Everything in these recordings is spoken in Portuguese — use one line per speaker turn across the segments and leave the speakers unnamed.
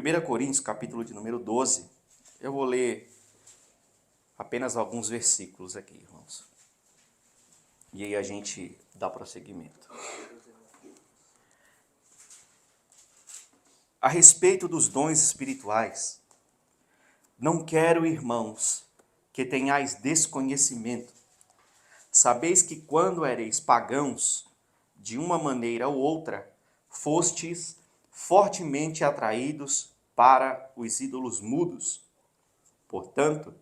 1 Coríntios, capítulo de número 12, eu vou ler apenas alguns versículos aqui, irmãos. E aí a gente dá prosseguimento. A respeito dos dons espirituais, não quero, irmãos, que tenhais desconhecimento. Sabeis que quando ereis pagãos, de uma maneira ou outra, fostes fortemente atraídos para os ídolos mudos. Portanto,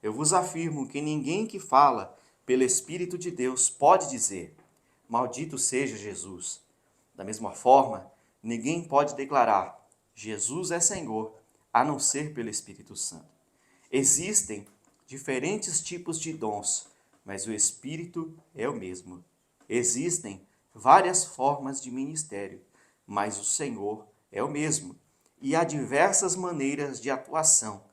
eu vos afirmo que ninguém que fala pelo Espírito de Deus pode dizer, maldito seja Jesus. Da mesma forma, ninguém pode declarar, Jesus é Senhor, a não ser pelo Espírito Santo. Existem diferentes tipos de dons, mas o Espírito é o mesmo. Existem várias formas de ministério, mas o Senhor é o mesmo. E há diversas maneiras de atuação,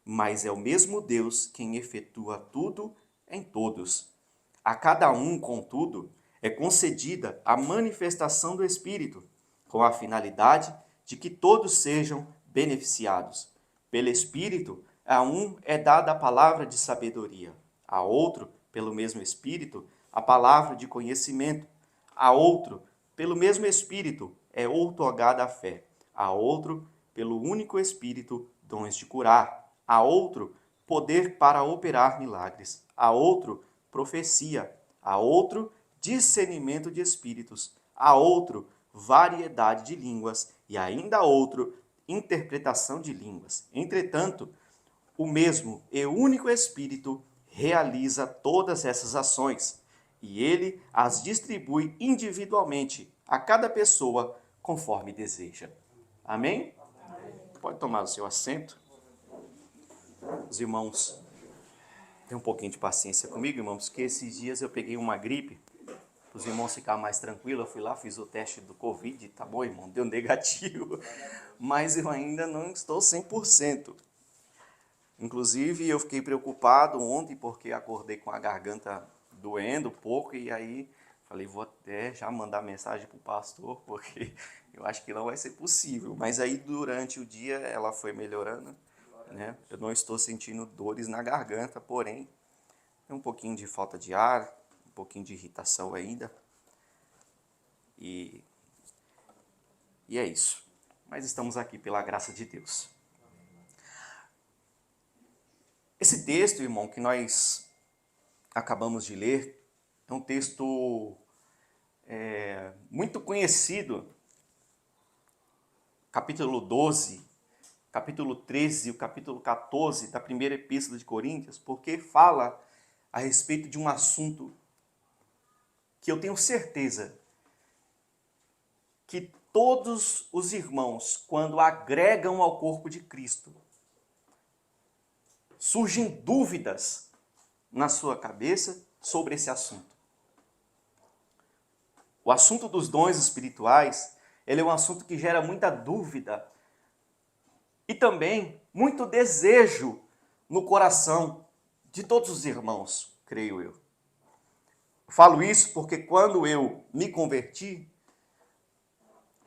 mas é o mesmo Deus quem efetua tudo em todos. A cada um, contudo, é concedida a manifestação do Espírito, com a finalidade de que todos sejam beneficiados. Pelo Espírito, a um é dada a palavra de sabedoria, a outro, pelo mesmo Espírito, a palavra de conhecimento, a outro, pelo mesmo Espírito, é outorgada a fé, a outro, pelo único Espírito, dons de curar, a outro, poder para operar milagres, a outro, profecia, a outro, discernimento de espíritos, a outro, variedade de línguas e ainda a outro, interpretação de línguas. Entretanto, o mesmo e único Espírito realiza todas essas ações e ele as distribui individualmente a cada pessoa conforme deseja. Amém? Pode tomar o seu assento. Os irmãos, tenham um pouquinho de paciência comigo, irmãos, porque esses dias eu peguei uma gripe. Para os irmãos ficarem mais tranquilos, eu fui lá, fiz o teste do Covid, tá bom, irmão? Deu negativo, mas eu ainda não estou 100%. Inclusive, eu fiquei preocupado ontem, porque acordei com a garganta doendo um pouco, e aí falei, vou até já mandar mensagem para o pastor, porque eu acho que não vai ser possível. Mas aí, durante o dia, ela foi melhorando, né? Eu não estou sentindo dores na garganta, porém, tem um pouquinho de falta de ar, um pouquinho de irritação ainda. E é isso. Mas estamos aqui pela graça de Deus. Esse texto, irmão, que nós acabamos de ler, é um texto muito conhecido. Capítulo 12, capítulo 13 e o capítulo 14 da primeira epístola de Coríntios, porque fala a respeito de um assunto que eu tenho certeza que todos os irmãos, quando agregam ao corpo de Cristo, surgem dúvidas na sua cabeça sobre esse assunto. O assunto dos dons espirituais, ele é um assunto que gera muita dúvida e também muito desejo no coração de todos os irmãos, creio eu. Falo isso porque quando eu me converti,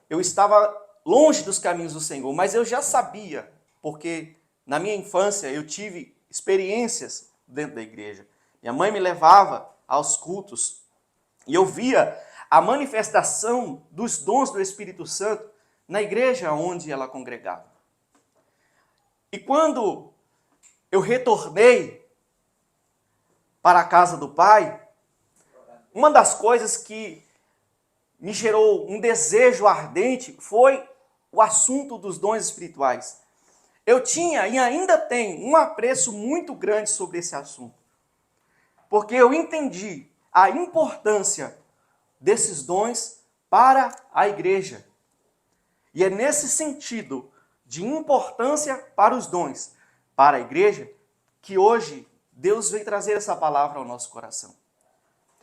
eu estava longe dos caminhos do Senhor, mas eu já sabia, porque na minha infância eu tive experiências dentro da igreja. Minha mãe me levava aos cultos e eu via a manifestação dos dons do Espírito Santo na igreja onde ela congregava. E quando eu retornei para a casa do Pai, uma das coisas que me gerou um desejo ardente foi o assunto dos dons espirituais. Eu tinha e ainda tenho um apreço muito grande sobre esse assunto, porque eu entendi a importância desses dons para a igreja. E é nesse sentido de importância para os dons, para a igreja, que hoje Deus vem trazer essa palavra ao nosso coração.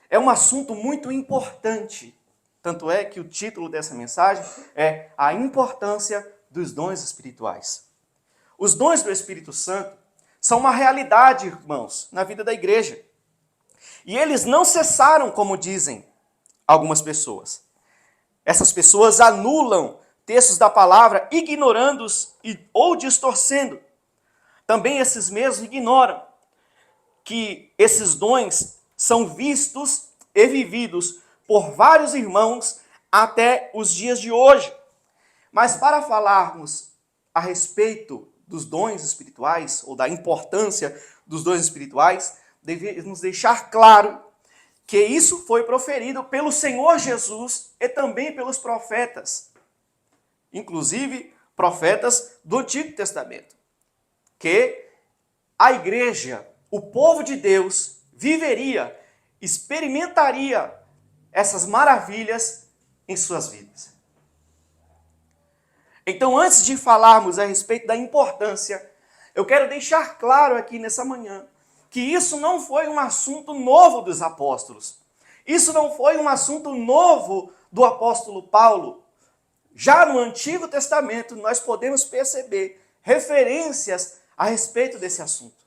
É um assunto muito importante, tanto é que o título dessa mensagem é a importância dos dons espirituais. Os dons do Espírito Santo são uma realidade, irmãos, na vida da igreja. E eles não cessaram, como dizem algumas pessoas. Essas pessoas anulam textos da palavra, ignorando-os ou distorcendo. Também esses mesmos ignoram que esses dons são vistos e vividos por vários irmãos até os dias de hoje. Mas para falarmos a respeito dos dons espirituais, ou da importância dos dons espirituais, devemos deixar claro que isso foi proferido pelo Senhor Jesus e também pelos profetas, inclusive profetas do Antigo Testamento, que a igreja, o povo de Deus, viveria, experimentaria essas maravilhas em suas vidas. Então, antes de falarmos a respeito da importância, eu quero deixar claro aqui nessa manhã que isso não foi um assunto novo dos apóstolos. Isso não foi um assunto novo do apóstolo Paulo. Já no Antigo Testamento, nós podemos perceber referências a respeito desse assunto.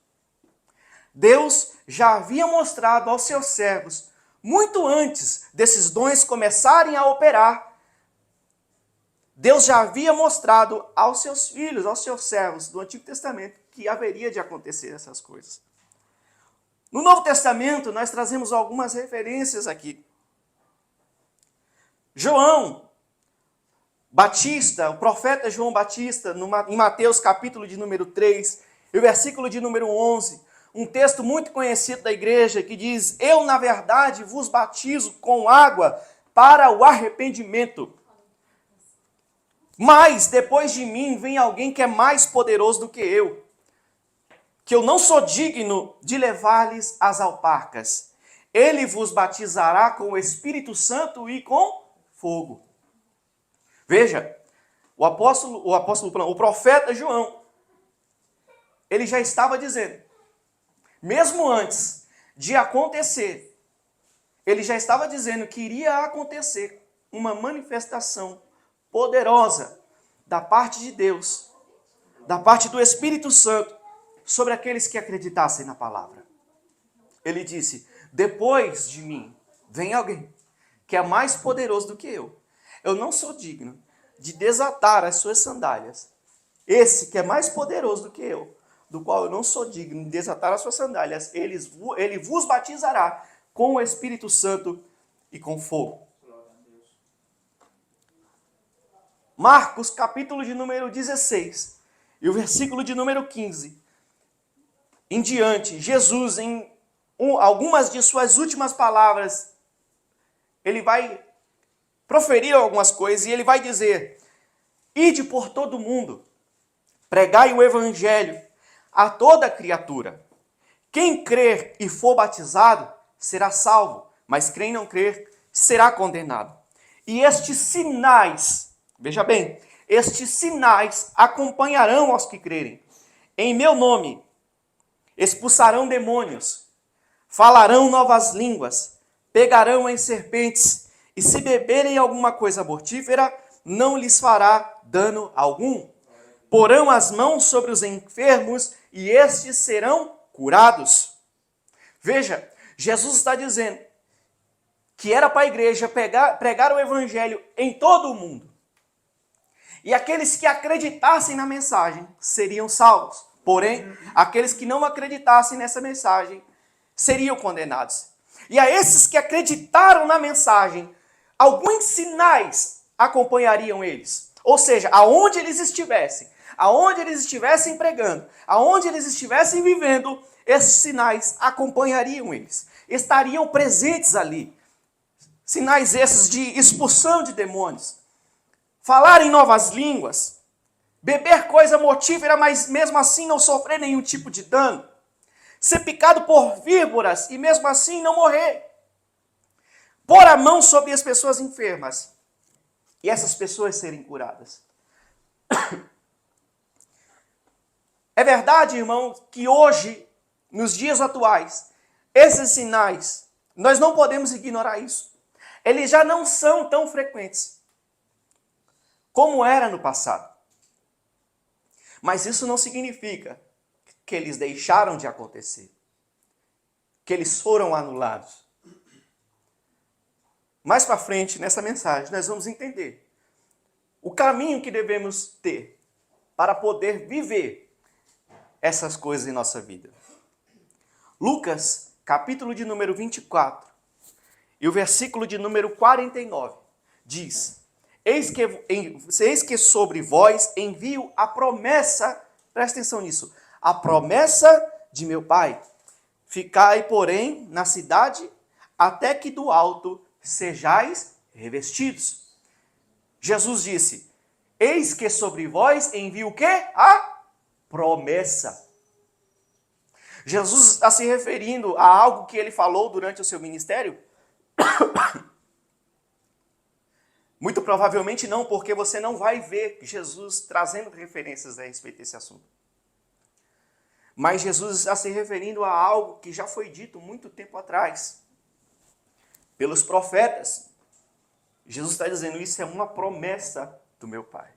Deus já havia mostrado aos seus servos, muito antes desses dons começarem a operar, Deus já havia mostrado aos seus filhos, aos seus servos do Antigo Testamento, que haveria de acontecer essas coisas. No Novo Testamento, nós trazemos algumas referências aqui. João Batista, o profeta João Batista, em Mateus capítulo de número 3, e o versículo de número 11, um texto muito conhecido da igreja que diz: eu, na verdade, vos batizo com água para o arrependimento. Mas depois de mim vem alguém que é mais poderoso do que eu não sou digno de levar-lhes as alparcas. Ele vos batizará com o Espírito Santo e com fogo. Veja, o profeta João, ele já estava dizendo, mesmo antes de acontecer, ele já estava dizendo que iria acontecer uma manifestação poderosa da parte de Deus, da parte do Espírito Santo, sobre aqueles que acreditassem na palavra. Ele disse: depois de mim vem alguém que é mais poderoso do que eu. Eu não sou digno de desatar as suas sandálias. Esse que é mais poderoso do que eu, do qual eu não sou digno de desatar as suas sandálias, ele vos batizará com o Espírito Santo e com fogo. Marcos, capítulo de número 16, e o versículo de número 15. Em diante, Jesus, em algumas de suas últimas palavras, ele vai proferir algumas coisas e ele vai dizer: ide por todo o mundo, pregai o evangelho a toda criatura. Quem crer e for batizado será salvo, mas quem não crer será condenado. E estes sinais, veja bem, estes sinais acompanharão aos que crerem. Em meu nome expulsarão demônios, falarão novas línguas, pegarão em serpentes, e se beberem alguma coisa mortífera, não lhes fará dano algum. Porão as mãos sobre os enfermos, e estes serão curados. Veja, Jesus está dizendo que era para a igreja pregar o evangelho em todo o mundo. E aqueles que acreditassem na mensagem seriam salvos. Porém, aqueles que não acreditassem nessa mensagem seriam condenados. E a esses que acreditaram na mensagem, alguns sinais acompanhariam eles. Ou seja, aonde eles estivessem pregando, aonde eles estivessem vivendo, esses sinais acompanhariam eles. Estariam presentes ali. Sinais esses de expulsão de demônios, falar em novas línguas, beber coisa mortífera, mas mesmo assim não sofrer nenhum tipo de dano, ser picado por víboras e mesmo assim não morrer, pôr a mão sobre as pessoas enfermas e essas pessoas serem curadas. É verdade, irmão, que hoje, nos dias atuais, esses sinais, nós não podemos ignorar isso. Eles já não são tão frequentes como era no passado. Mas isso não significa que eles deixaram de acontecer, que eles foram anulados. Mais para frente, nessa mensagem, nós vamos entender o caminho que devemos ter para poder viver essas coisas em nossa vida. Lucas, capítulo de número 24, e o versículo de número 49, diz: Eis que sobre vós envio a promessa, presta atenção nisso, a promessa de meu Pai. Ficai, porém, na cidade, até que do alto sejais revestidos. Jesus disse: Eis que sobre vós envio o quê? A promessa. Jesus está se referindo a algo que ele falou durante o seu ministério? Muito provavelmente não, porque você não vai ver Jesus trazendo referências a respeito desse assunto. Mas Jesus está se referindo a algo que já foi dito muito tempo atrás, pelos profetas. Jesus está dizendo, isso é uma promessa do meu Pai.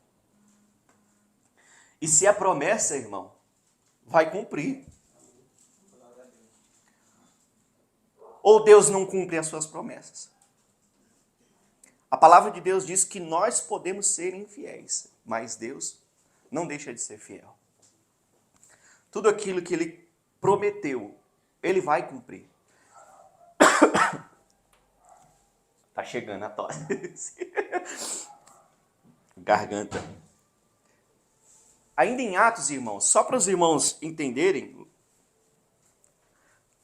E se é promessa, irmão, vai cumprir. Ou Deus não cumpre as suas promessas? A palavra de Deus diz que nós podemos ser infiéis, mas Deus não deixa de ser fiel. Tudo aquilo que Ele prometeu, Ele vai cumprir. Tá chegando a tosse. Garganta. Ainda em Atos, irmãos, só para os irmãos entenderem,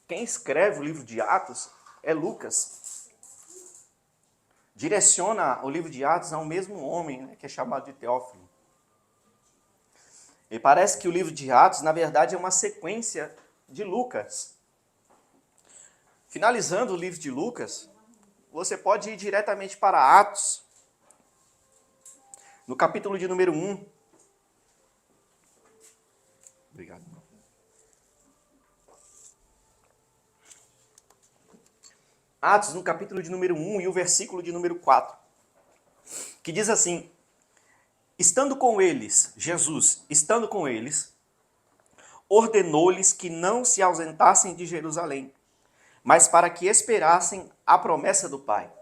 quem escreve o livro de Atos é Lucas. Direciona o livro de Atos a um mesmo homem, né, que é chamado de Teófilo. E parece que o livro de Atos, na verdade, é uma sequência de Lucas. Finalizando o livro de Lucas, você pode ir diretamente para Atos, no capítulo de número 1. Obrigado. Atos, no capítulo de número 1 e o versículo de número 4, que diz assim: estando com eles, Jesus, estando com eles, ordenou-lhes que não se ausentassem de Jerusalém, mas para que esperassem a promessa do Pai,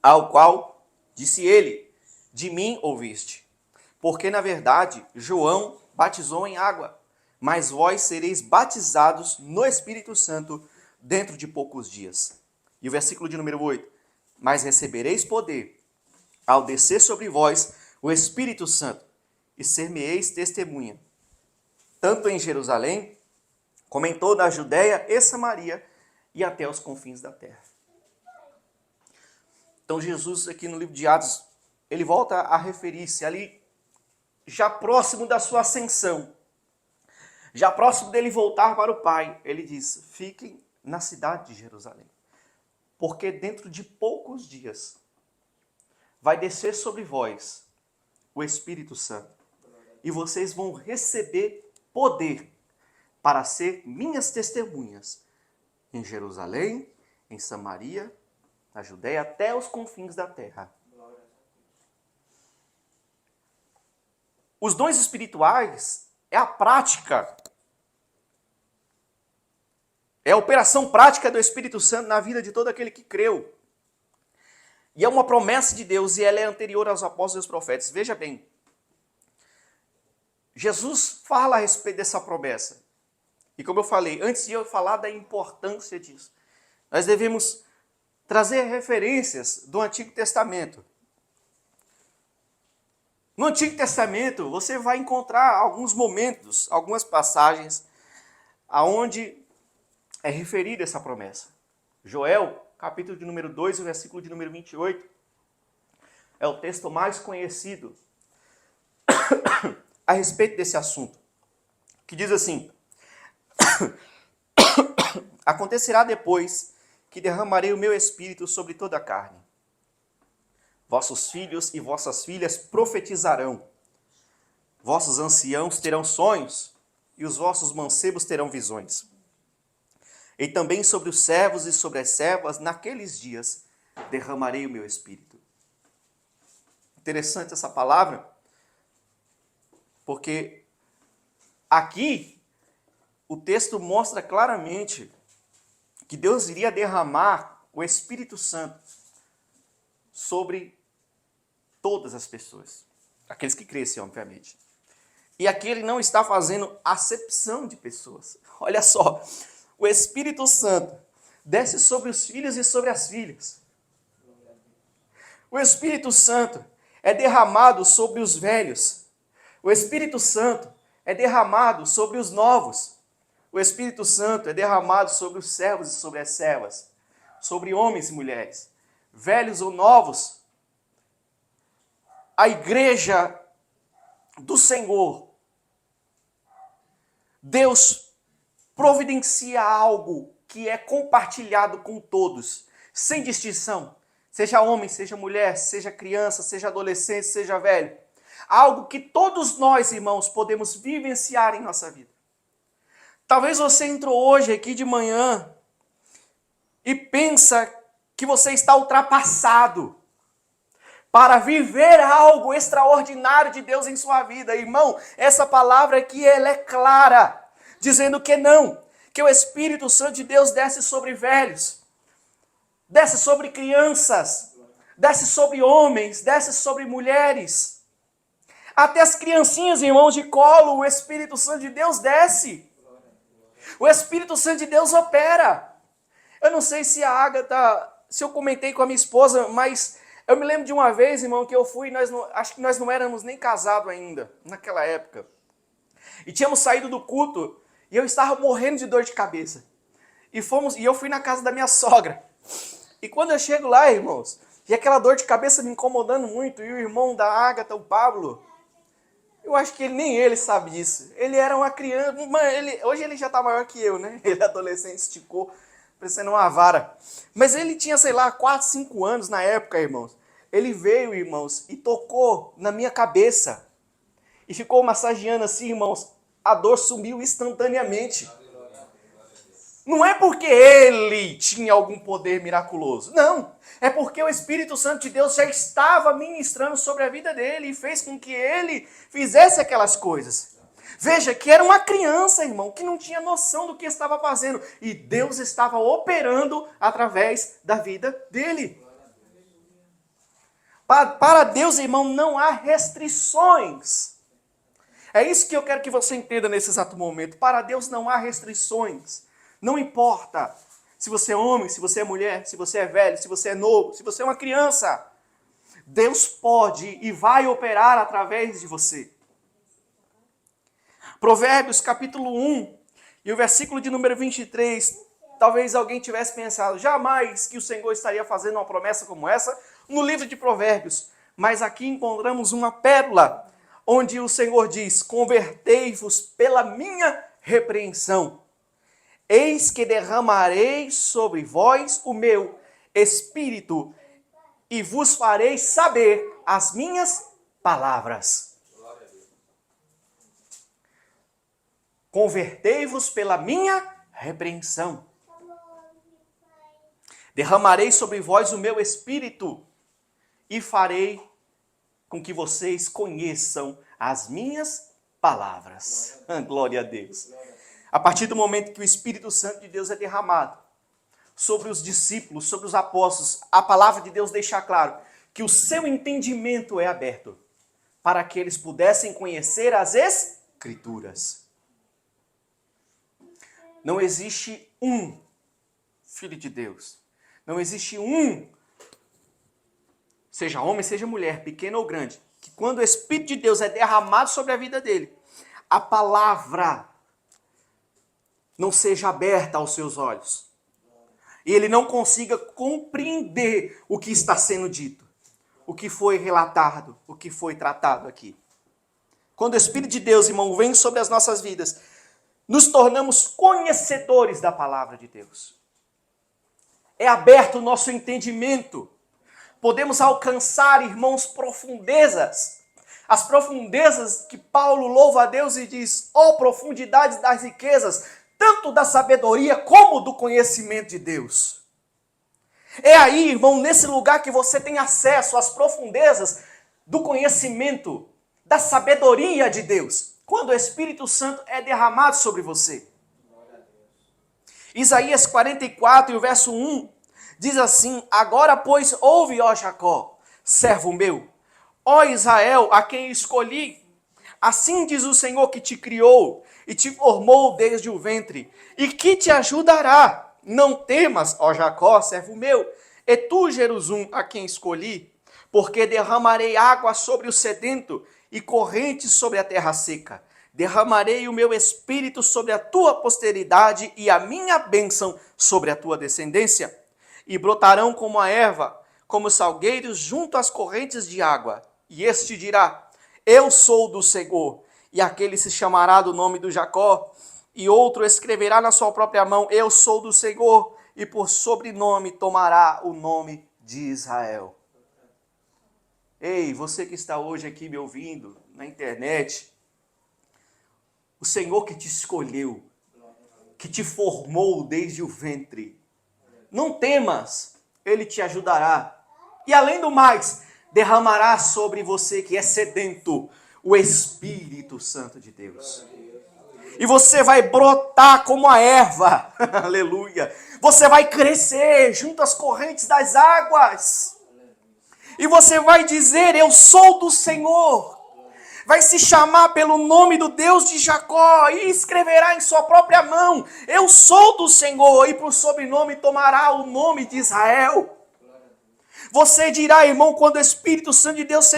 ao qual disse ele: de mim ouviste. Porque, na verdade, João batizou em água, mas vós sereis batizados no Espírito Santo dentro de poucos dias. E o versículo de número 8: mas recebereis poder ao descer sobre vós o Espírito Santo, e ser-me-eis testemunha, tanto em Jerusalém, como em toda a Judéia e Samaria, e até os confins da terra. Então Jesus, aqui no livro de Atos, ele volta a referir-se ali, já próximo da sua ascensão, já próximo dele voltar para o Pai. Ele diz: fiquem na cidade de Jerusalém, porque dentro de poucos dias vai descer sobre vós o Espírito Santo, e vocês vão receber poder para ser minhas testemunhas em Jerusalém, em Samaria, na Judéia, até os confins da terra. Os dons espirituais é a prática, é a operação prática do Espírito Santo na vida de todo aquele que creu. E é uma promessa de Deus, e ela é anterior aos apóstolos e aos profetas. Veja bem, Jesus fala a respeito dessa promessa. E como eu falei, antes de eu falar da importância disso, nós devemos trazer referências do Antigo Testamento. No Antigo Testamento, você vai encontrar alguns momentos, algumas passagens, aonde é referida essa promessa. Joel, capítulo de número 2, o versículo de número 28, é o texto mais conhecido a respeito desse assunto, que diz assim: acontecerá depois que derramarei o meu espírito sobre toda a carne. Vossos filhos e vossas filhas profetizarão, vossos anciãos terão sonhos, e os vossos mancebos terão visões. E também sobre os servos e sobre as servas, naqueles dias, derramarei o meu espírito. Interessante essa palavra, porque aqui o texto mostra claramente que Deus iria derramar o Espírito Santo sobre todas as pessoas. Aqueles que crescem, obviamente. E aqui ele não está fazendo acepção de pessoas. Olha só, o Espírito Santo desce sobre os filhos e sobre as filhas. O Espírito Santo é derramado sobre os velhos. O Espírito Santo é derramado sobre os novos. O Espírito Santo é derramado sobre os servos e sobre as servas, sobre homens e mulheres, velhos ou novos. A igreja do Senhor, Deus providencia algo que é compartilhado com todos, sem distinção. Seja homem, seja mulher, seja criança, seja adolescente, seja velho. Algo que todos nós, irmãos, podemos vivenciar em nossa vida. Talvez você entrou hoje aqui de manhã e pensa que você está ultrapassado para viver algo extraordinário de Deus em sua vida. Irmão, essa palavra aqui ela é clara, dizendo que não, que o Espírito Santo de Deus desce sobre velhos, desce sobre crianças, desce sobre homens, desce sobre mulheres. Até as criancinhas, irmãos, de colo, o Espírito Santo de Deus desce. O Espírito Santo de Deus opera. Eu não sei se a Agatha, se eu comentei com a minha esposa, mas eu me lembro de uma vez, irmão, que eu fui, acho que nós não éramos nem casados ainda, naquela época. E tínhamos saído do culto, e eu estava morrendo de dor de cabeça. E eu fui na casa da minha sogra. E quando eu chego lá, irmãos, e aquela dor de cabeça me incomodando muito, e o irmão da Agatha, o Pablo, eu acho que nem ele sabe disso. Ele era uma criança, hoje ele já está maior que eu, né? Ele é adolescente, esticou, parecendo uma vara. Mas ele tinha, sei lá, 4, 5 anos na época, irmãos. Ele veio, irmãos, e tocou na minha cabeça. E ficou massageando assim, irmãos. A dor sumiu instantaneamente. Não é porque ele tinha algum poder miraculoso. Não. É porque o Espírito Santo de Deus já estava ministrando sobre a vida dele e fez com que ele fizesse aquelas coisas. Veja que era uma criança, irmão, que não tinha noção do que estava fazendo. E Deus estava operando através da vida dele. Para Deus, irmão, não há restrições. É isso que eu quero que você entenda nesse exato momento. Para Deus não há restrições. Não importa se você é homem, se você é mulher, se você é velho, se você é novo, se você é uma criança. Deus pode e vai operar através de você. Provérbios capítulo 1 e o versículo de número 23. Talvez alguém tivesse pensado, jamais que o Senhor estaria fazendo uma promessa como essa no livro de Provérbios. Mas aqui encontramos uma pérola, onde o Senhor diz, convertei-vos pela minha repreensão. Eis que derramarei sobre vós o meu espírito e vos farei saber as minhas palavras. Convertei-vos pela minha repreensão. Derramarei sobre vós o meu espírito e farei com que vocês conheçam as minhas palavras. Glória a Deus. A partir do momento que o Espírito Santo de Deus é derramado sobre os discípulos, sobre os apóstolos, a palavra de Deus deixa claro que o seu entendimento é aberto para que eles pudessem conhecer as Escrituras. Não existe um Filho de Deus. Não existe um, seja homem, seja mulher, pequeno ou grande, que quando o Espírito de Deus é derramado sobre a vida dele, a palavra não seja aberta aos seus olhos. E ele não consiga compreender o que está sendo dito, o que foi relatado, o que foi tratado aqui. Quando o Espírito de Deus, irmão, vem sobre as nossas vidas, nos tornamos conhecedores da palavra de Deus. É aberto o nosso entendimento. Podemos alcançar, irmãos, profundezas. As profundezas que Paulo louva a Deus e diz, ó profundidades das riquezas, tanto da sabedoria como do conhecimento de Deus. É aí, irmão, nesse lugar que você tem acesso às profundezas do conhecimento, da sabedoria de Deus, quando o Espírito Santo é derramado sobre você. Isaías 44 e o verso 1 diz assim, agora, pois, ouve, ó Jacó, servo meu, ó Israel, a quem escolhi, assim diz o Senhor que te criou e te formou desde o ventre, e que te ajudará. Não temas, ó Jacó, servo meu, e tu, Jerusalém, a quem escolhi, porque derramarei água sobre o sedento e correntes sobre a terra seca. Derramarei o meu espírito sobre a tua posteridade e a minha bênção sobre a tua descendência. E brotarão como a erva, como salgueiros junto às correntes de água. E este dirá, eu sou do Senhor. E aquele se chamará do nome do Jacó. E outro escreverá na sua própria mão, eu sou do Senhor. E por sobrenome tomará o nome de Israel. Ei, você que está hoje aqui me ouvindo na internet, o Senhor que te escolheu, que te formou desde o ventre, não temas, Ele te ajudará. E além do mais, derramará sobre você que é sedento o Espírito Santo de Deus. E você vai brotar como a erva, aleluia. Você vai crescer junto às correntes das águas. E você vai dizer, eu sou do Senhor. Vai se chamar pelo nome do Deus de Jacó e escreverá em sua própria mão, eu sou do Senhor, e por sobrenome tomará o nome de Israel. Você dirá, irmão, quando o Espírito Santo de Deus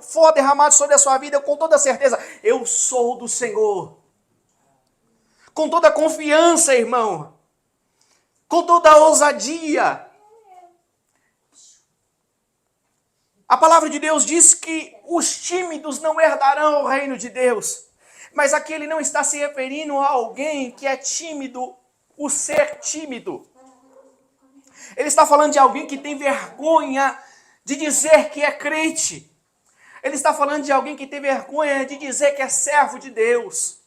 for derramado sobre a sua vida, com toda certeza, eu sou do Senhor. Com toda confiança, irmão, com toda ousadia. A palavra de Deus diz que os tímidos não herdarão o reino de Deus. Mas aqui ele não está se referindo a alguém que é tímido, o ser tímido. Ele está falando de alguém que tem vergonha de dizer que é crente. Ele está falando de alguém que tem vergonha de dizer que é servo de Deus.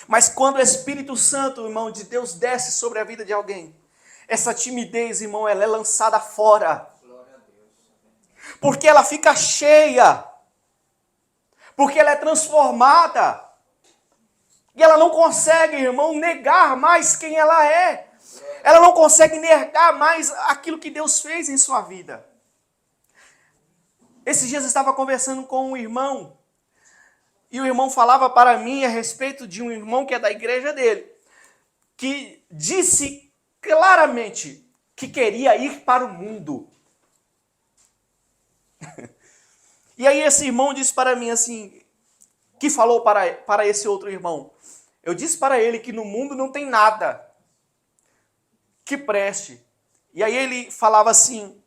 Mas quando o Espírito Santo, irmão, de Deus desce sobre a vida de alguém, essa timidez, irmão, ela é lançada fora. Porque ela fica cheia. Porque ela é transformada. E ela não consegue, irmão, negar mais quem ela é. Ela não consegue negar mais aquilo que Deus fez em sua vida. Esses dias eu estava conversando com um irmão. E o irmão falava para mim a respeito de um irmão que é da igreja dele. Que disse claramente que queria ir para o mundo. E aí esse irmão disse para mim assim, que falou para esse outro irmão, eu disse para ele que no mundo não tem nada que preste. E aí ele falava assim,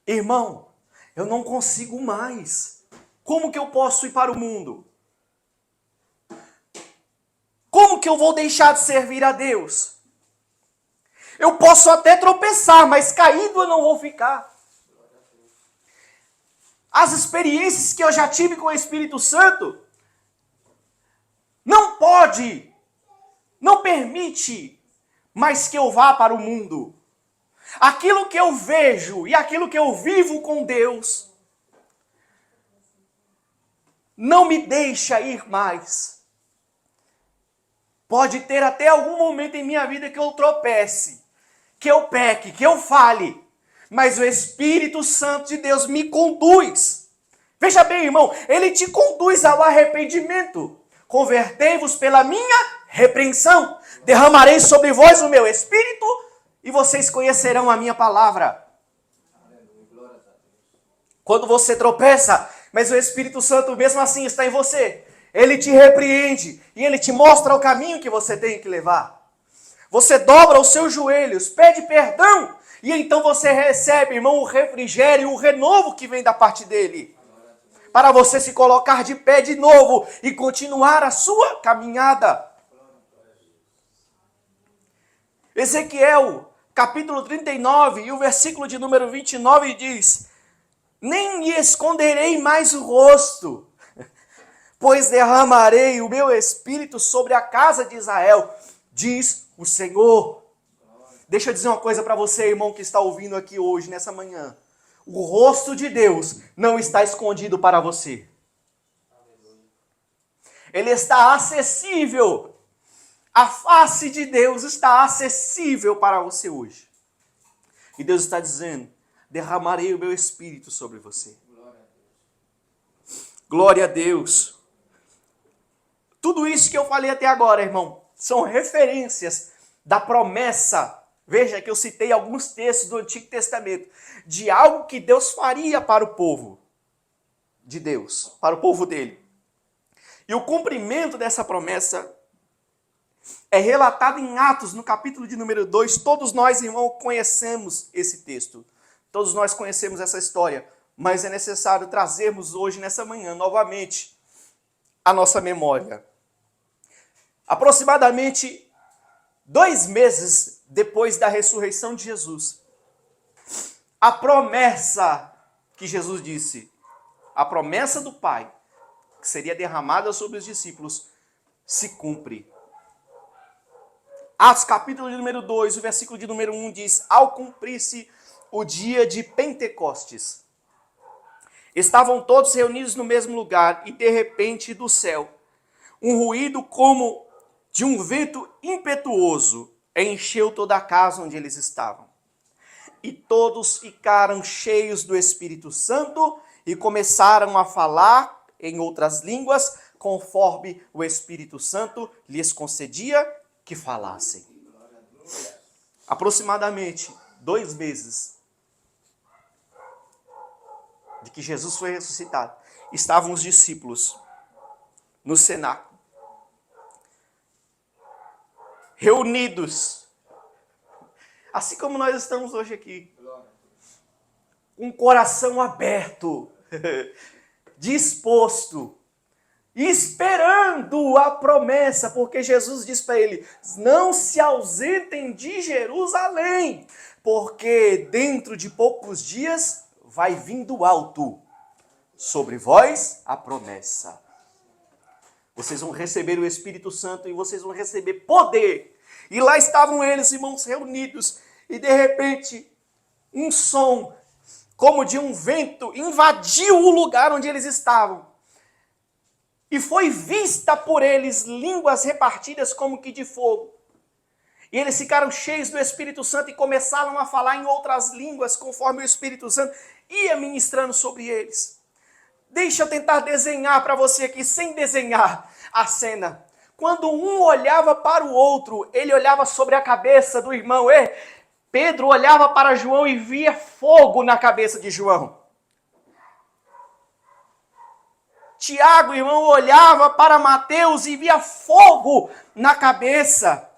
irmão, eu não consigo mais. Como que eu posso ir para o mundo? Como que eu vou deixar de servir a Deus? Eu posso até tropeçar, mas caído eu não vou ficar. As experiências que eu já tive com o Espírito Santo não permite mais que eu vá para o mundo. Aquilo que eu vejo e aquilo que eu vivo com Deus não me deixa ir mais. Pode ter até algum momento em minha vida que eu tropece, que eu peque, que eu fale. Mas o Espírito Santo de Deus me conduz. Veja bem, irmão, ele te conduz ao arrependimento. Convertei-vos pela minha repreensão. Derramarei sobre vós o meu Espírito e vocês conhecerão a minha palavra. Quando você tropeça, mas o Espírito Santo mesmo assim está em você, ele te repreende e ele te mostra o caminho que você tem que levar. Você dobra os seus joelhos, pede perdão. E então você recebe, irmão, o refrigério, o renovo que vem da parte dele. Para você se colocar de pé de novo e continuar a sua caminhada. Ezequiel, capítulo 39, e o versículo de número 29 diz, nem lhe esconderei mais o rosto, pois derramarei o meu espírito sobre a casa de Israel, diz o Senhor. Deixa eu dizer uma coisa para você, irmão, que está ouvindo aqui hoje, nessa manhã. O rosto de Deus não está escondido para você. Ele está acessível. A face de Deus está acessível para você hoje. E Deus está dizendo, derramarei o meu espírito sobre você. Glória a Deus. Tudo isso que eu falei até agora, irmão, são referências da promessa. Veja que eu citei alguns textos do Antigo Testamento, de algo que Deus faria para o povo de Deus, para o povo dele. E o cumprimento dessa promessa é relatado em Atos, no capítulo de número 2. Todos nós, irmão, conhecemos esse texto. Todos nós conhecemos essa história. Mas é necessário trazermos hoje, nessa manhã, novamente, a nossa memória. Aproximadamente 2 meses depois da ressurreição de Jesus, a promessa que Jesus disse, a promessa do Pai, que seria derramada sobre os discípulos, se cumpre. Atos capítulo de número 2, o versículo de número 1 diz: ao cumprir-se o dia de Pentecostes, estavam todos reunidos no mesmo lugar, e de repente do céu, um ruído como de um vento impetuoso encheu toda a casa onde eles estavam. E todos ficaram cheios do Espírito Santo e começaram a falar em outras línguas, conforme o Espírito Santo lhes concedia que falassem. Aproximadamente 2 meses de que Jesus foi ressuscitado, estavam os discípulos no cenáculo, reunidos, assim como nós estamos hoje aqui, com o coração aberto, disposto, esperando a promessa, porque Jesus diz para ele: não se ausentem de Jerusalém, porque dentro de poucos dias vai vir do alto sobre vós a promessa. Vocês vão receber o Espírito Santo e vocês vão receber poder. E lá estavam eles, irmãos, reunidos, e de repente um som como de um vento invadiu o lugar onde eles estavam. E foi vista por eles línguas repartidas como que de fogo. E eles ficaram cheios do Espírito Santo e começaram a falar em outras línguas, conforme o Espírito Santo ia ministrando sobre eles. Deixa eu tentar desenhar para você aqui, sem desenhar, a cena. Quando um olhava para o outro, ele olhava sobre a cabeça do irmão. Pedro olhava para João e via fogo na cabeça de João. Tiago, irmão, olhava para Mateus e via fogo na cabeça.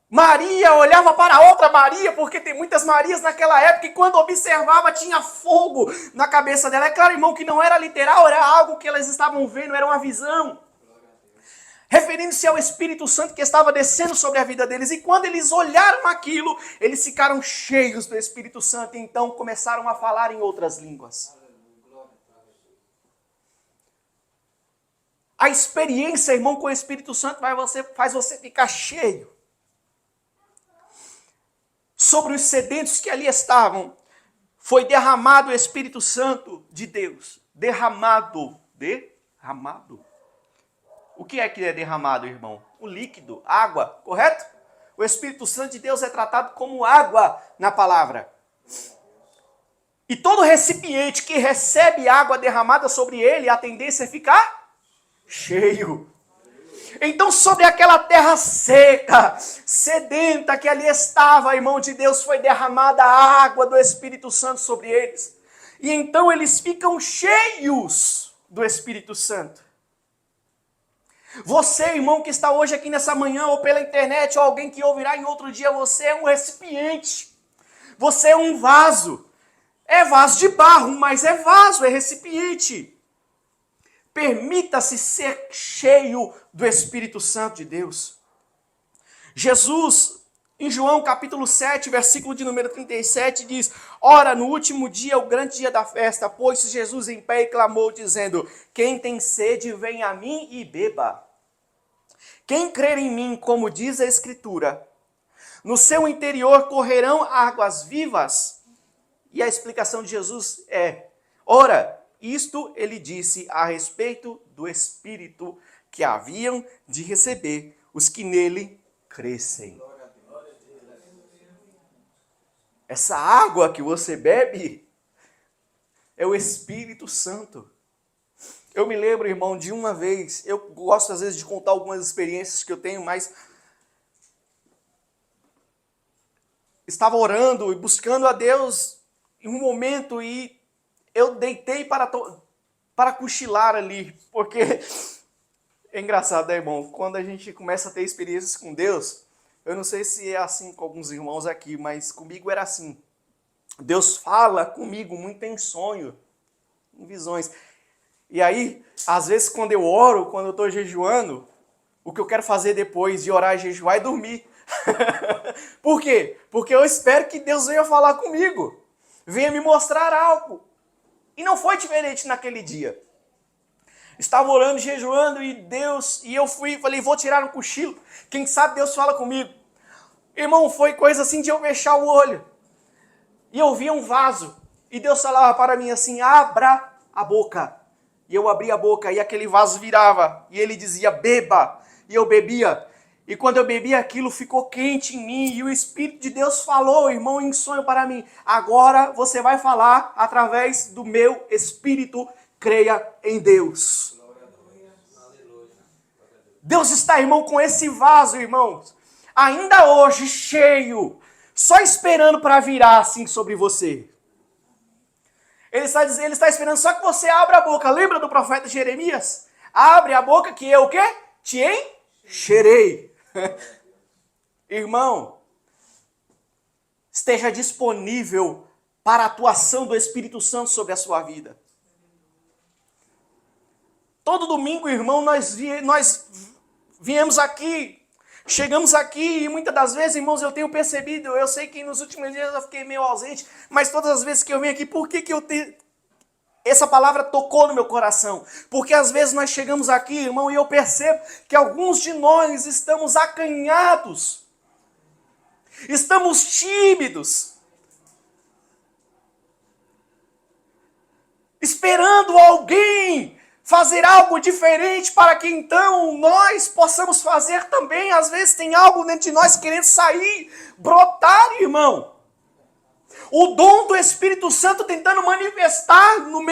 Maria olhava para outra Maria, porque tem muitas Marias naquela época, e quando observava tinha fogo na cabeça dela. É claro, irmão, que não era literal, era algo que elas estavam vendo, era uma visão. Referindo-se ao Espírito Santo que estava descendo sobre a vida deles. E quando eles olharam aquilo, eles ficaram cheios do Espírito Santo e então começaram a falar em outras línguas. A experiência, irmão, com o Espírito Santo faz você ficar cheio. Sobre os sedentos que ali estavam, foi derramado o Espírito Santo de Deus. Derramado. O que é derramado, irmão? O líquido, água, correto? O Espírito Santo de Deus é tratado como água na palavra. E todo recipiente que recebe água derramada sobre ele, a tendência é ficar cheio. Então, sobre aquela terra seca, sedenta que ali estava, irmão de Deus, foi derramada a água do Espírito Santo sobre eles. E então eles ficam cheios do Espírito Santo. Você, irmão, que está hoje aqui nessa manhã, ou pela internet, ou alguém que ouvirá em outro dia, você é um recipiente. Você é um vaso. É vaso de barro, mas é vaso, é recipiente. Permita-se ser cheio do Espírito Santo de Deus. Jesus, em João capítulo 7, versículo de número 37, diz: ora, no último dia, o grande dia da festa, pôs-se Jesus em pé e clamou, dizendo: quem tem sede, vem a mim e beba. Quem crer em mim, como diz a Escritura, no seu interior correrão águas vivas. E a explicação de Jesus é: ora, isto ele disse a respeito do Espírito que haviam de receber os que nele crescem. Essa água que você bebe é o Espírito Santo. Eu me lembro, irmão, de uma vez, eu gosto às vezes de contar algumas experiências que eu tenho, mas estava orando e buscando a Deus em um momento e eu deitei para cochilar ali, porque é engraçado, né, irmão? Quando a gente começa a ter experiências com Deus, eu não sei se é assim com alguns irmãos aqui, mas comigo era assim. Deus fala comigo muito em sonho, em visões. E aí, às vezes, quando eu oro, quando eu estou jejuando, o que eu quero fazer depois de orar e jejuar é dormir. Por quê? Porque eu espero que Deus venha falar comigo, venha me mostrar algo. E não foi diferente naquele dia. Estava orando, jejuando e eu falei, vou tirar um cochilo. Quem sabe Deus fala comigo. Irmão, foi coisa assim de eu fechar o olho. E eu via um vaso. E Deus falava para mim assim, abra a boca. E eu abria a boca e aquele vaso virava. E ele dizia, beba. E eu bebia. E quando eu bebi aquilo, ficou quente em mim. E o Espírito de Deus falou, irmão, em sonho para mim. Agora você vai falar através do meu Espírito. Creia em Deus. Deus está, irmão, com esse vaso, irmãos. Ainda hoje, cheio. Só esperando para virar assim sobre você. Ele está esperando só que você abra a boca. Lembra do profeta Jeremias? Abre a boca que eu o quê? Te encherei. Irmão, esteja disponível para a atuação do Espírito Santo sobre a sua vida. Todo domingo, irmão, nós viemos aqui, chegamos aqui e muitas das vezes, irmãos, eu tenho percebido, eu sei que nos últimos dias eu fiquei meio ausente, mas todas as vezes que eu venho aqui, por que eu tenho... Essa palavra tocou no meu coração, porque às vezes nós chegamos aqui, irmão, e eu percebo que alguns de nós estamos acanhados, estamos tímidos, esperando alguém fazer algo diferente para que então nós possamos fazer também. Às vezes tem algo dentro de nós querendo sair, brotar, irmão. O dom do Espírito Santo tentando manifestar no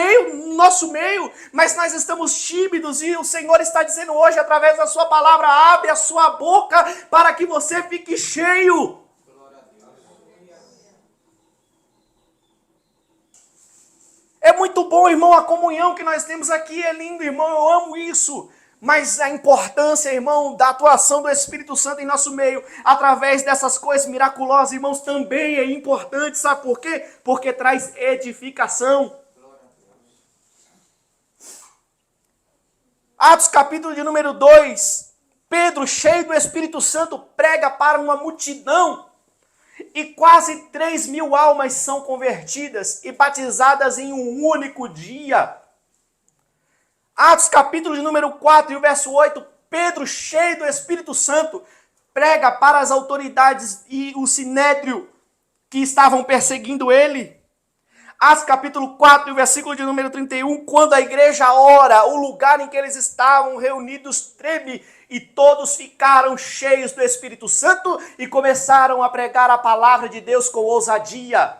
nosso meio, mas nós estamos tímidos e o Senhor está dizendo hoje, através da sua palavra, abre a sua boca para que você fique cheio. É muito bom, irmão, a comunhão que nós temos aqui é lindo, irmão, eu amo isso. Mas a importância, irmão, da atuação do Espírito Santo em nosso meio, através dessas coisas miraculosas, irmãos, também é importante, sabe por quê? Porque traz edificação. Atos capítulo de número 2, Pedro, cheio do Espírito Santo, prega para uma multidão. E quase 3.000 almas são convertidas e batizadas em um único dia. Atos capítulo de número 4 e o verso 8, Pedro, cheio do Espírito Santo, prega para as autoridades e o sinédrio que estavam perseguindo ele. Atos capítulo 4 e o versículo de número 31, quando a igreja ora, o lugar em que eles estavam reunidos treme e todos ficaram cheios do Espírito Santo e começaram a pregar a palavra de Deus com ousadia.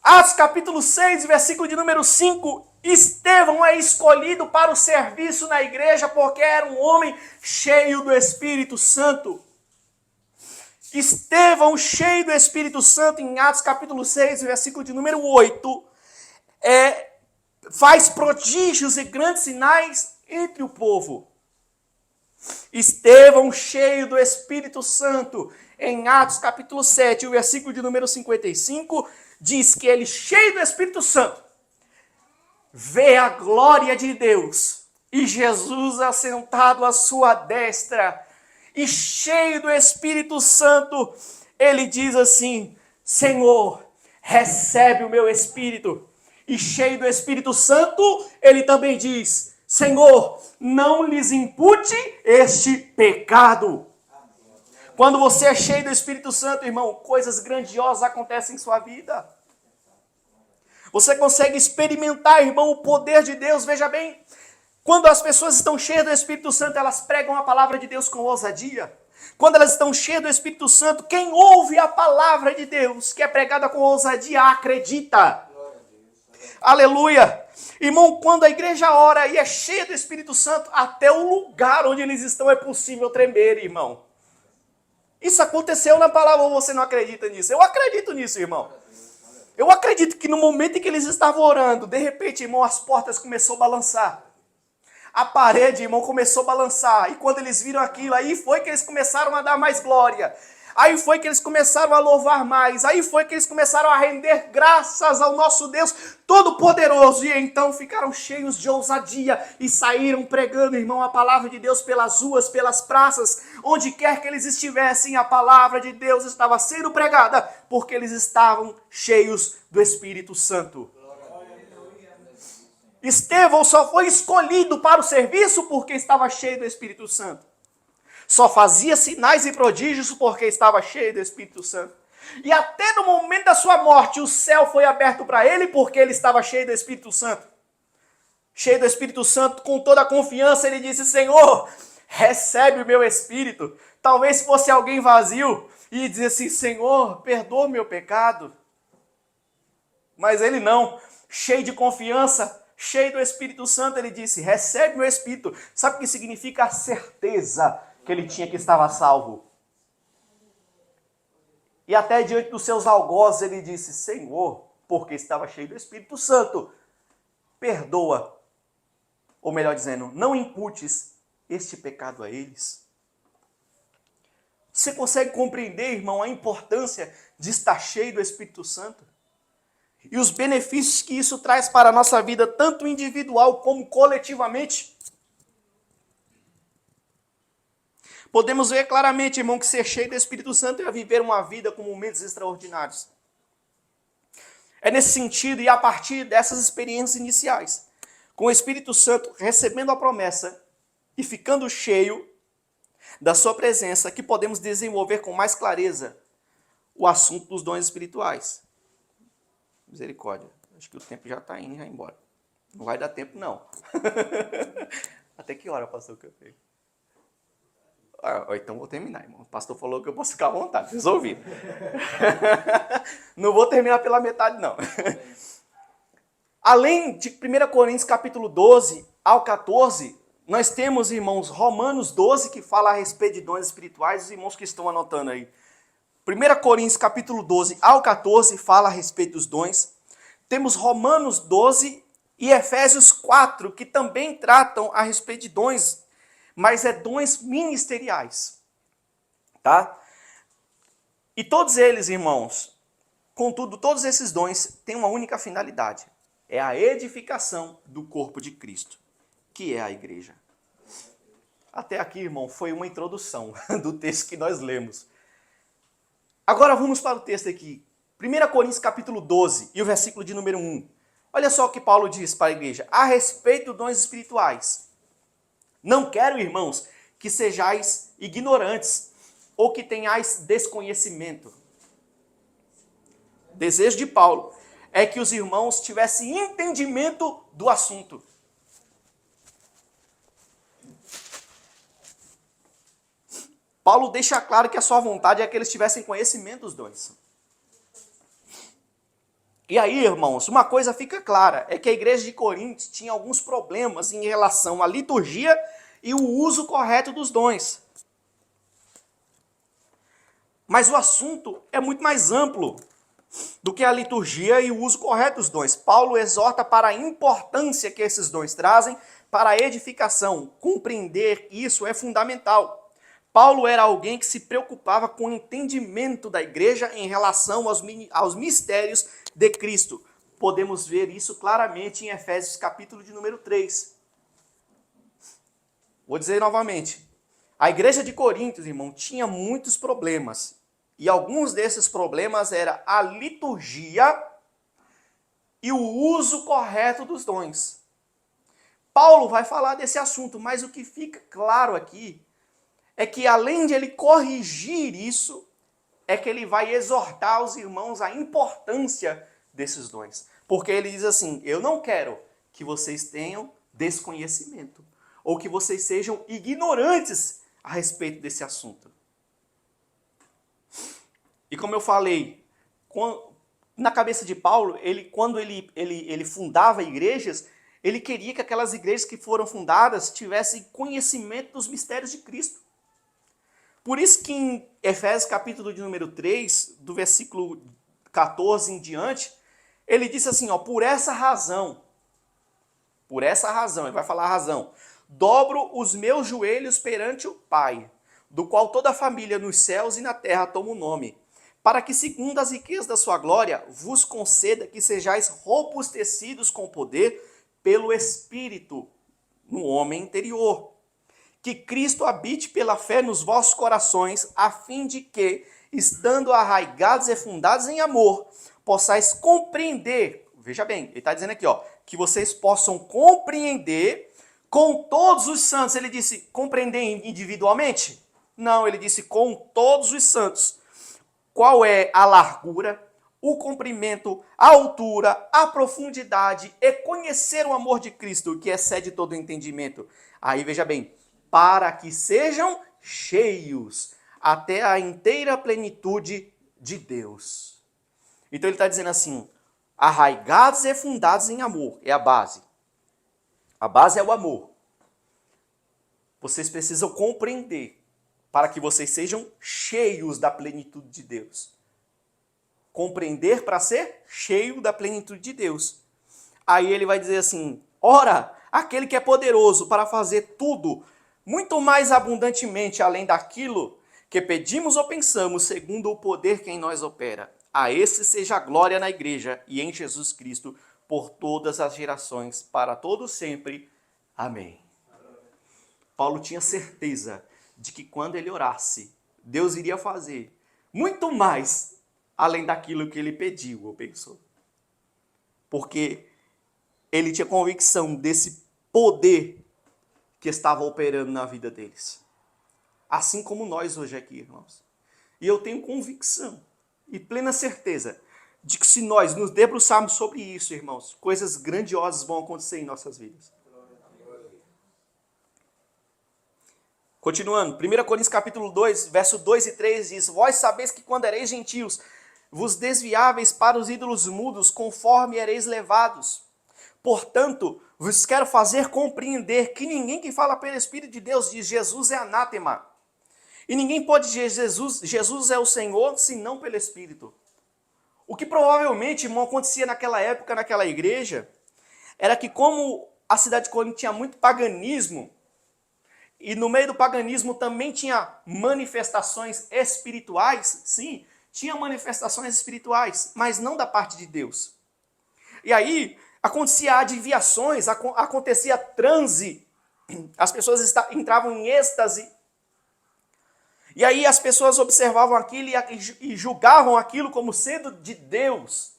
Atos capítulo 6, versículo de número 5, Estevão é escolhido para o serviço na igreja porque era um homem cheio do Espírito Santo. Estevão, cheio do Espírito Santo, em Atos capítulo 6, versículo de número 8, faz prodígios e grandes sinais entre o povo. Estevão, cheio do Espírito Santo, em Atos capítulo 7, o versículo de número 55, diz que ele, cheio do Espírito Santo, vê a glória de Deus e Jesus assentado à sua destra. E cheio do Espírito Santo, ele diz assim, Senhor, recebe o meu espírito. E cheio do Espírito Santo, ele também diz, Senhor, não lhes impute este pecado. Quando você é cheio do Espírito Santo, irmão, coisas grandiosas acontecem em sua vida. Você consegue experimentar, irmão, o poder de Deus. Veja bem, quando as pessoas estão cheias do Espírito Santo, elas pregam a palavra de Deus com ousadia. quando elas estão cheias do Espírito Santo, quem ouve a palavra de Deus, que é pregada com ousadia, acredita. Aleluia! Irmão, quando a igreja ora e é cheia do Espírito Santo, até o lugar onde eles estão é possível tremer, irmão. Isso aconteceu na palavra, ou você não acredita nisso? Eu acredito nisso, irmão. Eu acredito que no momento em que eles estavam orando, de repente, irmão, as portas começaram a balançar. A parede, irmão, começou a balançar. E quando eles viram aquilo, aí foi que eles começaram a dar mais glória. Aí foi que eles começaram a louvar mais. Aí foi que eles começaram a render graças ao nosso Deus Todo-Poderoso. E então ficaram cheios de ousadia e saíram pregando, irmão, a palavra de Deus pelas ruas, pelas praças. Onde quer que eles estivessem, a palavra de Deus estava sendo pregada, porque eles estavam cheios do Espírito Santo. Estevão só foi escolhido para o serviço porque estava cheio do Espírito Santo. Só fazia sinais e prodígios porque estava cheio do Espírito Santo. E até no momento da sua morte, o céu foi aberto para ele porque ele estava cheio do Espírito Santo. Cheio do Espírito Santo, com toda a confiança, ele disse: Senhor, recebe o meu Espírito. Talvez fosse alguém vazio e dizia assim: Senhor, perdoa o meu pecado. Mas ele não, cheio de confiança, cheio do Espírito Santo, ele disse: recebe o meu Espírito. Sabe o que significa? A certeza que ele tinha que estava salvo. E até diante dos seus algozes ele disse: Senhor, porque estava cheio do Espírito Santo, perdoa, ou melhor dizendo, não imputes este pecado a eles. Você consegue compreender, irmão, a importância de estar cheio do Espírito Santo? E os benefícios que isso traz para a nossa vida, tanto individual como coletivamente? Podemos ver claramente, irmão, que ser cheio do Espírito Santo é viver uma vida com momentos extraordinários. É nesse sentido e a partir dessas experiências iniciais, com o Espírito Santo recebendo a promessa e ficando cheio da sua presença, que podemos desenvolver com mais clareza o assunto dos dons espirituais. Misericórdia, acho que o tempo já está indo, já embora. Não vai dar tempo, não. Até que hora passou o café? Então vou terminar, irmão. O pastor falou que eu posso ficar à vontade, resolvido. Não vou terminar pela metade, não. Além de 1 Coríntios capítulo 12 ao 14, nós temos, irmãos, Romanos 12, que fala a respeito de dons espirituais, os irmãos que estão anotando aí. 1 Coríntios capítulo 12 ao 14 fala a respeito dos dons. Temos Romanos 12 e Efésios 4, que também tratam a respeito de dons, mas é dons ministeriais, tá? E todos eles, irmãos, contudo, todos esses dons têm uma única finalidade. É a edificação do corpo de Cristo, que é a igreja. Até aqui, irmão, foi uma introdução do texto que nós lemos. Agora vamos para o texto aqui. 1 Coríntios capítulo 12 e o versículo de número 1. Olha só o que Paulo diz para a igreja a respeito dos dons espirituais. Não quero, irmãos, que sejais ignorantes ou que tenhais desconhecimento. O desejo de Paulo é que os irmãos tivessem entendimento do assunto. Paulo deixa claro que a sua vontade é que eles tivessem conhecimento dos dons. E aí, irmãos, uma coisa fica clara, é que a igreja de Corinto tinha alguns problemas em relação à liturgia e o uso correto dos dons. Mas o assunto é muito mais amplo do que a liturgia e o uso correto dos dons. Paulo exorta para a importância que esses dons trazem para a edificação. Compreender isso é fundamental. Paulo era alguém que se preocupava com o entendimento da igreja em relação aos mistérios de Cristo. Podemos ver isso claramente em Efésios capítulo de número 3. Vou dizer novamente. A igreja de Corinto, irmão, tinha muitos problemas. E alguns desses problemas era a liturgia e o uso correto dos dons. Paulo vai falar desse assunto, mas o que fica claro aqui é que além de ele corrigir isso, é que ele vai exortar os irmãos à importância desses dons. Porque ele diz assim, eu não quero que vocês tenham desconhecimento, ou que vocês sejam ignorantes a respeito desse assunto. E como eu falei, na cabeça de Paulo, quando ele fundava igrejas, ele queria que aquelas igrejas que foram fundadas tivessem conhecimento dos mistérios de Cristo. Por isso que em Efésios capítulo de número 3, do versículo 14 em diante, ele disse assim, ó, por essa razão, ele vai falar a razão, dobro os meus joelhos perante o Pai, do qual toda a família nos céus e na terra toma o nome, para que, segundo as riquezas da sua glória, vos conceda que sejais robustecidos com poder pelo Espírito no homem interior. Que Cristo habite pela fé nos vossos corações, a fim de que, estando arraigados e fundados em amor, possais compreender, veja bem, ele está dizendo aqui, ó, que vocês possam compreender com todos os santos. Ele disse compreender individualmente? Não, ele disse com todos os santos. Qual é a largura, o comprimento, a altura, a profundidade e conhecer o amor de Cristo, que excede todo o entendimento. Aí veja bem, para que sejam cheios até a inteira plenitude de Deus. Então ele está dizendo assim, arraigados e fundados em amor, é a base. A base é o amor. Vocês precisam compreender para que vocês sejam cheios da plenitude de Deus. Compreender para ser cheio da plenitude de Deus. Aí ele vai dizer assim, ora, aquele que é poderoso para fazer tudo, muito mais abundantemente além daquilo que pedimos ou pensamos, segundo o poder que em nós opera. A esse seja a glória na igreja e em Jesus Cristo, por todas as gerações, para todos sempre. Amém. Paulo tinha certeza de que quando ele orasse, Deus iria fazer muito mais além daquilo que ele pediu ou pensou. Porque ele tinha convicção desse poder que estava operando na vida deles. Assim como nós hoje aqui, irmãos. E eu tenho convicção e plena certeza de que se nós nos debruçarmos sobre isso, irmãos, coisas grandiosas vão acontecer em nossas vidas. Continuando, 1 Coríntios capítulo 2, verso 2 e 3 diz, vós sabeis que quando ereis gentios, vos desviáveis para os ídolos mudos, conforme ereis levados. Portanto, vos quero fazer compreender que ninguém que fala pelo Espírito de Deus diz Jesus é anátema. E ninguém pode dizer Jesus é o Senhor, senão pelo Espírito. O que provavelmente, irmão, acontecia naquela época, naquela igreja, era que como a cidade de Corinto tinha muito paganismo, e no meio do paganismo também tinha manifestações espirituais, sim, tinha manifestações espirituais, mas não da parte de Deus. E aí acontecia adivinhações, acontecia transe, as pessoas entravam em êxtase, e aí as pessoas observavam aquilo e julgavam aquilo como sendo de Deus.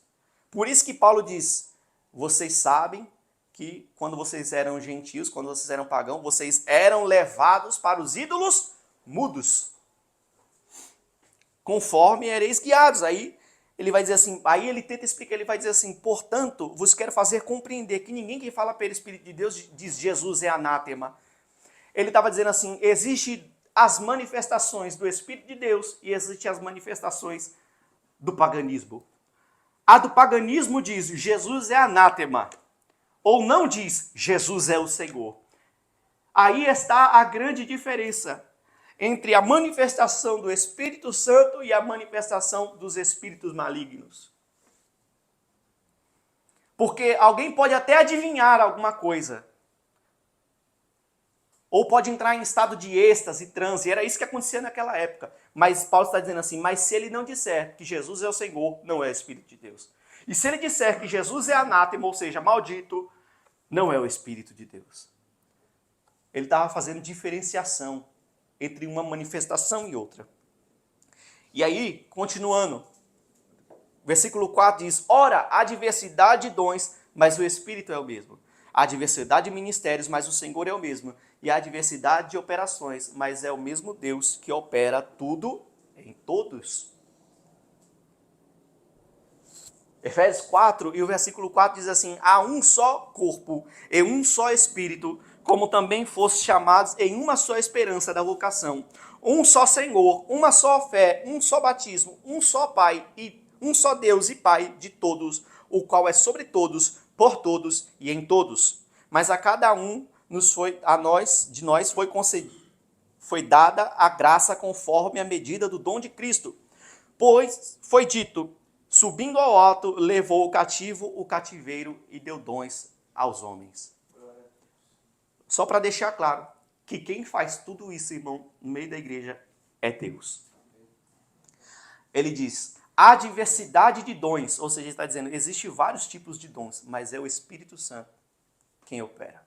Por isso que Paulo diz, vocês sabem que quando vocês eram gentios, quando vocês eram pagãos, vocês eram levados para os ídolos mudos, conforme ereis guiados. Aí ele vai dizer assim, aí ele tenta explicar, ele vai dizer assim, portanto, vos quero fazer compreender que ninguém que fala pelo Espírito de Deus diz Jesus é anátema. Ele estava dizendo assim, existe as manifestações do Espírito de Deus e existem as manifestações do paganismo. A do paganismo diz Jesus é anátema, ou não diz Jesus é o Senhor. Aí está a grande diferença entre a manifestação do Espírito Santo e a manifestação dos espíritos malignos. Porque alguém pode até adivinhar alguma coisa, ou pode entrar em estado de êxtase, transe, era isso que acontecia naquela época. Mas Paulo está dizendo assim, mas se ele não disser que Jesus é o Senhor, não é o Espírito de Deus. E se ele disser que Jesus é anátema, ou seja, maldito, não é o Espírito de Deus. Ele estava fazendo diferenciação entre uma manifestação e outra. E aí, continuando, versículo 4 diz, ora, há diversidade de dons, mas o Espírito é o mesmo. Há diversidade de ministérios, mas o Senhor é o mesmo. E há diversidade de operações, mas é o mesmo Deus que opera tudo em todos. Efésios 4 e o versículo 4 diz assim, há um só corpo e um só Espírito, como também foste chamados em uma só esperança da vocação. um só Senhor, uma só fé, um só batismo, um só Pai e um só Deus e Pai de todos, o qual é sobre todos, por todos e em todos. Mas a cada um de nós foi concedido, foi dada a graça conforme a medida do dom de Cristo. Pois foi dito, subindo ao alto, levou o cativo o cativeiro e deu dons aos homens. Só para deixar claro que quem faz tudo isso, irmão, no meio da igreja é Deus. Ele diz, há diversidade de dons, ou seja, ele está dizendo, existem vários tipos de dons, mas é o Espírito Santo quem opera.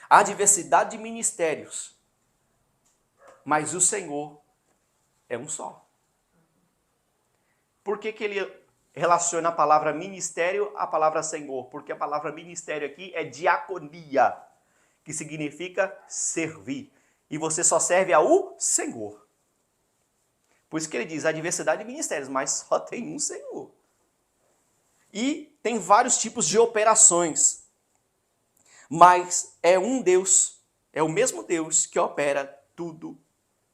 Há diversidade de ministérios, mas o Senhor é um só. Por que ele relaciona a palavra ministério à palavra Senhor? Porque a palavra ministério aqui é diaconia, que significa servir. E você só serve ao Senhor. Por isso que ele diz a diversidade de ministérios, mas só tem um Senhor. E tem vários tipos de operações. Mas é um Deus, é o mesmo Deus que opera tudo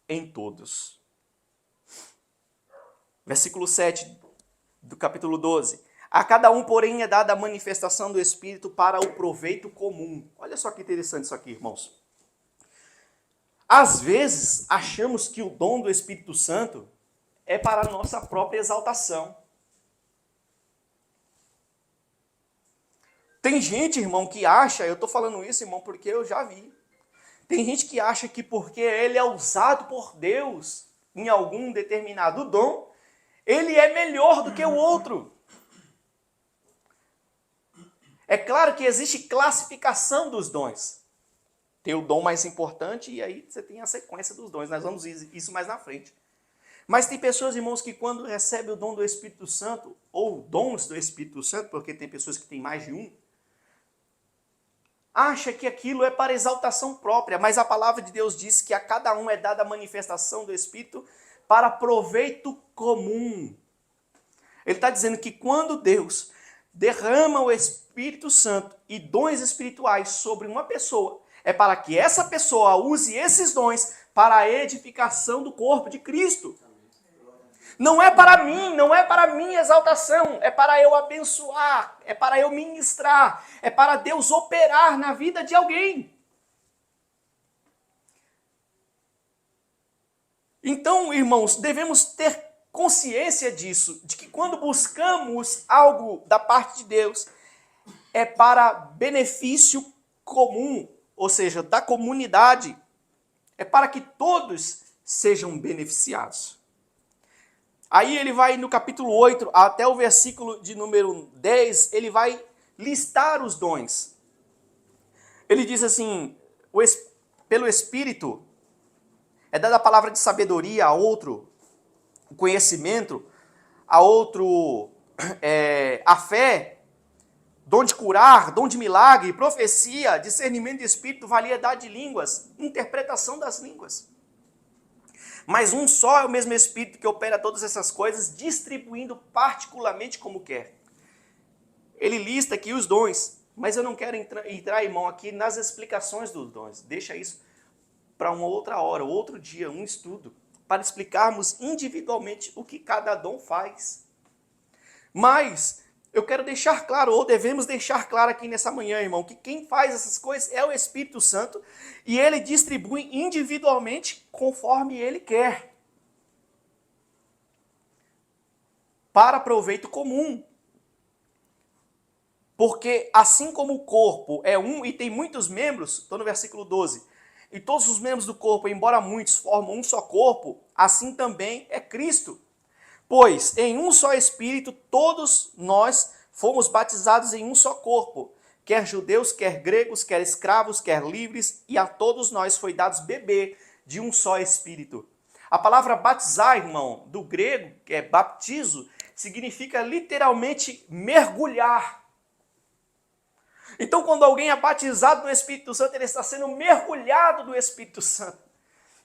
em todos. Versículo 7 do capítulo 12. A cada um, porém, é dada a manifestação do Espírito para o proveito comum. Olha só que interessante isso aqui, irmãos. Às vezes, achamos que o dom do Espírito Santo é para a nossa própria exaltação. Tem gente, irmão, que acha, eu estou falando isso, irmão, porque eu já vi. Tem gente que acha que porque ele é usado por Deus em algum determinado dom, ele é melhor do que o outro. É claro que existe classificação dos dons. Tem o dom mais importante e aí você tem a sequência dos dons. Nós vamos ver isso mais na frente. Mas tem pessoas, irmãos, que quando recebem o dom do Espírito Santo, ou dons do Espírito Santo, porque tem pessoas que têm mais de um, acha que aquilo é para exaltação própria, mas a palavra de Deus diz que a cada um é dada a manifestação do Espírito para proveito comum. Ele está dizendo que quando Deus derrama o Espírito Santo e dons espirituais sobre uma pessoa, é para que essa pessoa use esses dons para a edificação do corpo de Cristo. Não é para mim, não é para minha exaltação, é para eu abençoar, é para eu ministrar, é para Deus operar na vida de alguém. Então, irmãos, devemos ter consciência disso, de que quando buscamos algo da parte de Deus, é para benefício comum, ou seja, da comunidade, é para que todos sejam beneficiados. Aí ele vai no capítulo 8, até o versículo de número 10, ele vai listar os dons. Ele diz assim, pelo Espírito, é dada a palavra de sabedoria a outro, o conhecimento, a outro, a fé, dom de curar, dom de milagre, profecia, discernimento de espírito, variedade de línguas, interpretação das línguas. Mas um só é o mesmo Espírito que opera todas essas coisas, distribuindo particularmente como quer. Ele lista aqui os dons, mas eu não quero entrar, irmão, aqui nas explicações dos dons. Deixa isso para uma outra hora, outro dia, um estudo, para explicarmos individualmente o que cada dom faz. Mas eu quero deixar claro, ou devemos deixar claro aqui nessa manhã, irmão, que quem faz essas coisas é o Espírito Santo e ele distribui individualmente conforme ele quer. Para proveito comum. Porque assim como o corpo é um e tem muitos membros, estou no versículo 12, e todos os membros do corpo, embora muitos, formam um só corpo, assim também é Cristo. Pois em um só Espírito todos nós fomos batizados em um só corpo, quer judeus, quer gregos, quer escravos, quer livres, e a todos nós foi dados beber de um só Espírito. A palavra batizar, irmão, do grego, que é baptizo, significa literalmente mergulhar. Então, quando alguém é batizado no Espírito Santo, ele está sendo mergulhado no Espírito Santo.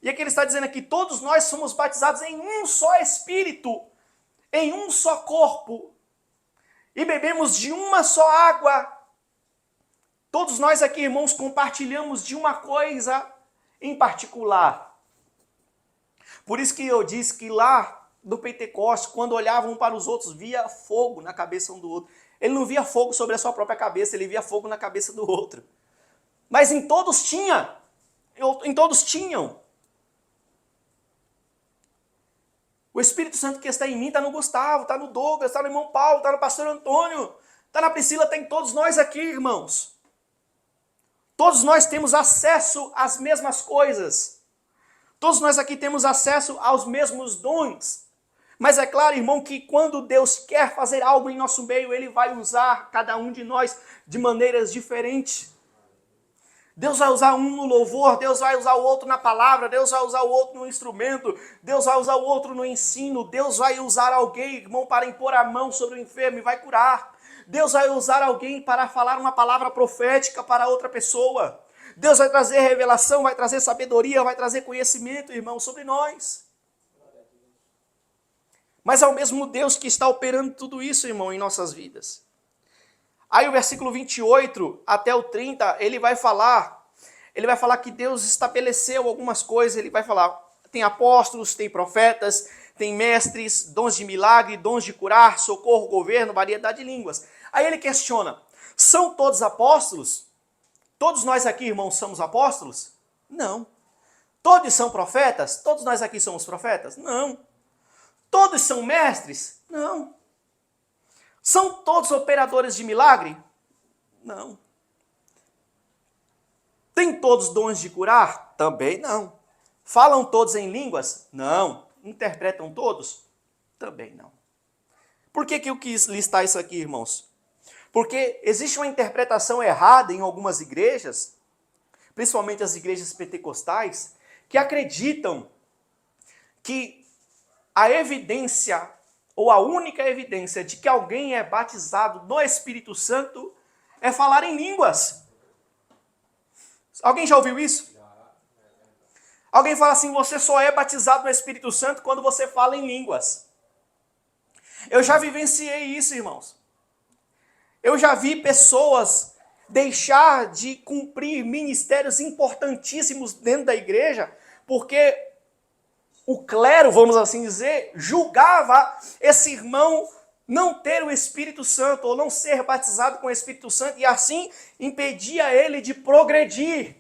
E aqui ele está dizendo aqui, todos nós somos batizados em um só Espírito, em um só corpo, e bebemos de uma só água. Todos nós aqui, irmãos, compartilhamos de uma coisa em particular. Por isso que eu disse que lá do Pentecostes, quando olhavam um para os outros, via fogo na cabeça um do outro. Ele não via fogo sobre a sua própria cabeça, ele via fogo na cabeça do outro. Mas em todos tinha. Em todos tinham. O Espírito Santo que está em mim está no Gustavo, está no Douglas, está no irmão Paulo, está no pastor Antônio, está na Priscila, está em todos nós aqui, irmãos. Todos nós temos acesso às mesmas coisas. Todos nós aqui temos acesso aos mesmos dons. Mas é claro, irmão, que quando Deus quer fazer algo em nosso meio, Ele vai usar cada um de nós de maneiras diferentes. Deus vai usar um no louvor, Deus vai usar o outro na palavra, Deus vai usar o outro no instrumento, Deus vai usar o outro no ensino, Deus vai usar alguém, irmão, para impor a mão sobre o enfermo e vai curar. Deus vai usar alguém para falar uma palavra profética para outra pessoa. Deus vai trazer revelação, vai trazer sabedoria, vai trazer conhecimento, irmão, sobre nós. Mas é o mesmo Deus que está operando tudo isso, irmão, em nossas vidas. Aí o versículo 28 até o 30, ele vai falar que Deus estabeleceu algumas coisas, ele vai falar, tem apóstolos, tem profetas, tem mestres, dons de milagre, dons de curar, socorro, governo, variedade de línguas. Aí ele questiona, são todos apóstolos? Todos nós aqui, irmãos, somos apóstolos? Não. Todos são profetas? Todos nós aqui somos profetas? Não. Todos são mestres? Não. São todos operadores de milagre? Não. Tem todos dons de curar? Também não. Falam todos em línguas? Não. Interpretam todos? Também não. Por que eu quis listar isso aqui, irmãos? Porque existe uma interpretação errada em algumas igrejas, principalmente as igrejas pentecostais, que acreditam que a evidência, ou a única evidência de que alguém é batizado no Espírito Santo é falar em línguas. Alguém já ouviu isso? Alguém fala assim, você só é batizado no Espírito Santo quando você fala em línguas. Eu já vivenciei isso, irmãos. Eu já vi pessoas deixar de cumprir ministérios importantíssimos dentro da igreja, porque o clero, vamos assim dizer, julgava esse irmão não ter o Espírito Santo, ou não ser batizado com o Espírito Santo, e assim impedia ele de progredir.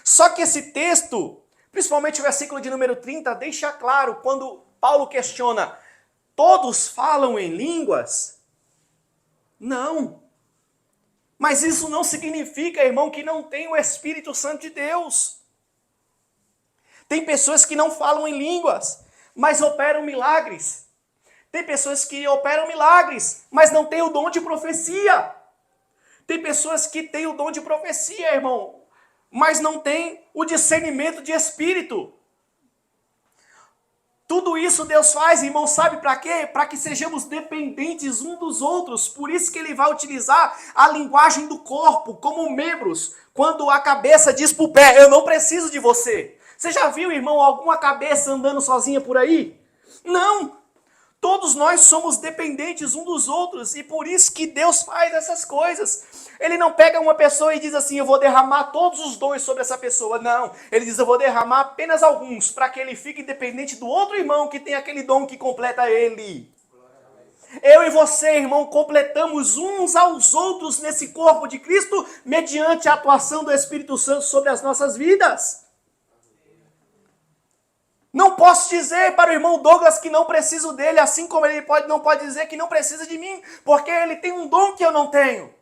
Só que esse texto, principalmente o versículo de número 30, deixa claro, quando Paulo questiona, todos falam em línguas? Não. Mas isso não significa, irmão, que não tem o Espírito Santo de Deus. Tem pessoas que não falam em línguas, mas operam milagres. Tem pessoas que operam milagres, mas não têm o dom de profecia. Tem pessoas que têm o dom de profecia, irmão, mas não têm o discernimento de espírito. Tudo isso Deus faz, irmão, sabe para quê? Para que sejamos dependentes uns dos outros. Por isso que ele vai utilizar a linguagem do corpo como membros. Quando a cabeça diz para o pé, eu não preciso de você. Você já viu, irmão, alguma cabeça andando sozinha por aí? Não. Todos nós somos dependentes uns dos outros e por isso que Deus faz essas coisas. Ele não pega uma pessoa e diz assim, eu vou derramar todos os dons sobre essa pessoa. Não, ele diz, eu vou derramar apenas alguns, para que ele fique independente do outro irmão que tem aquele dom que completa ele. Eu e você, irmão, completamos uns aos outros nesse corpo de Cristo, mediante a atuação do Espírito Santo sobre as nossas vidas. Não posso dizer para o irmão Douglas que não preciso dele, assim como ele não pode dizer que não precisa de mim, porque ele tem um dom que eu não tenho.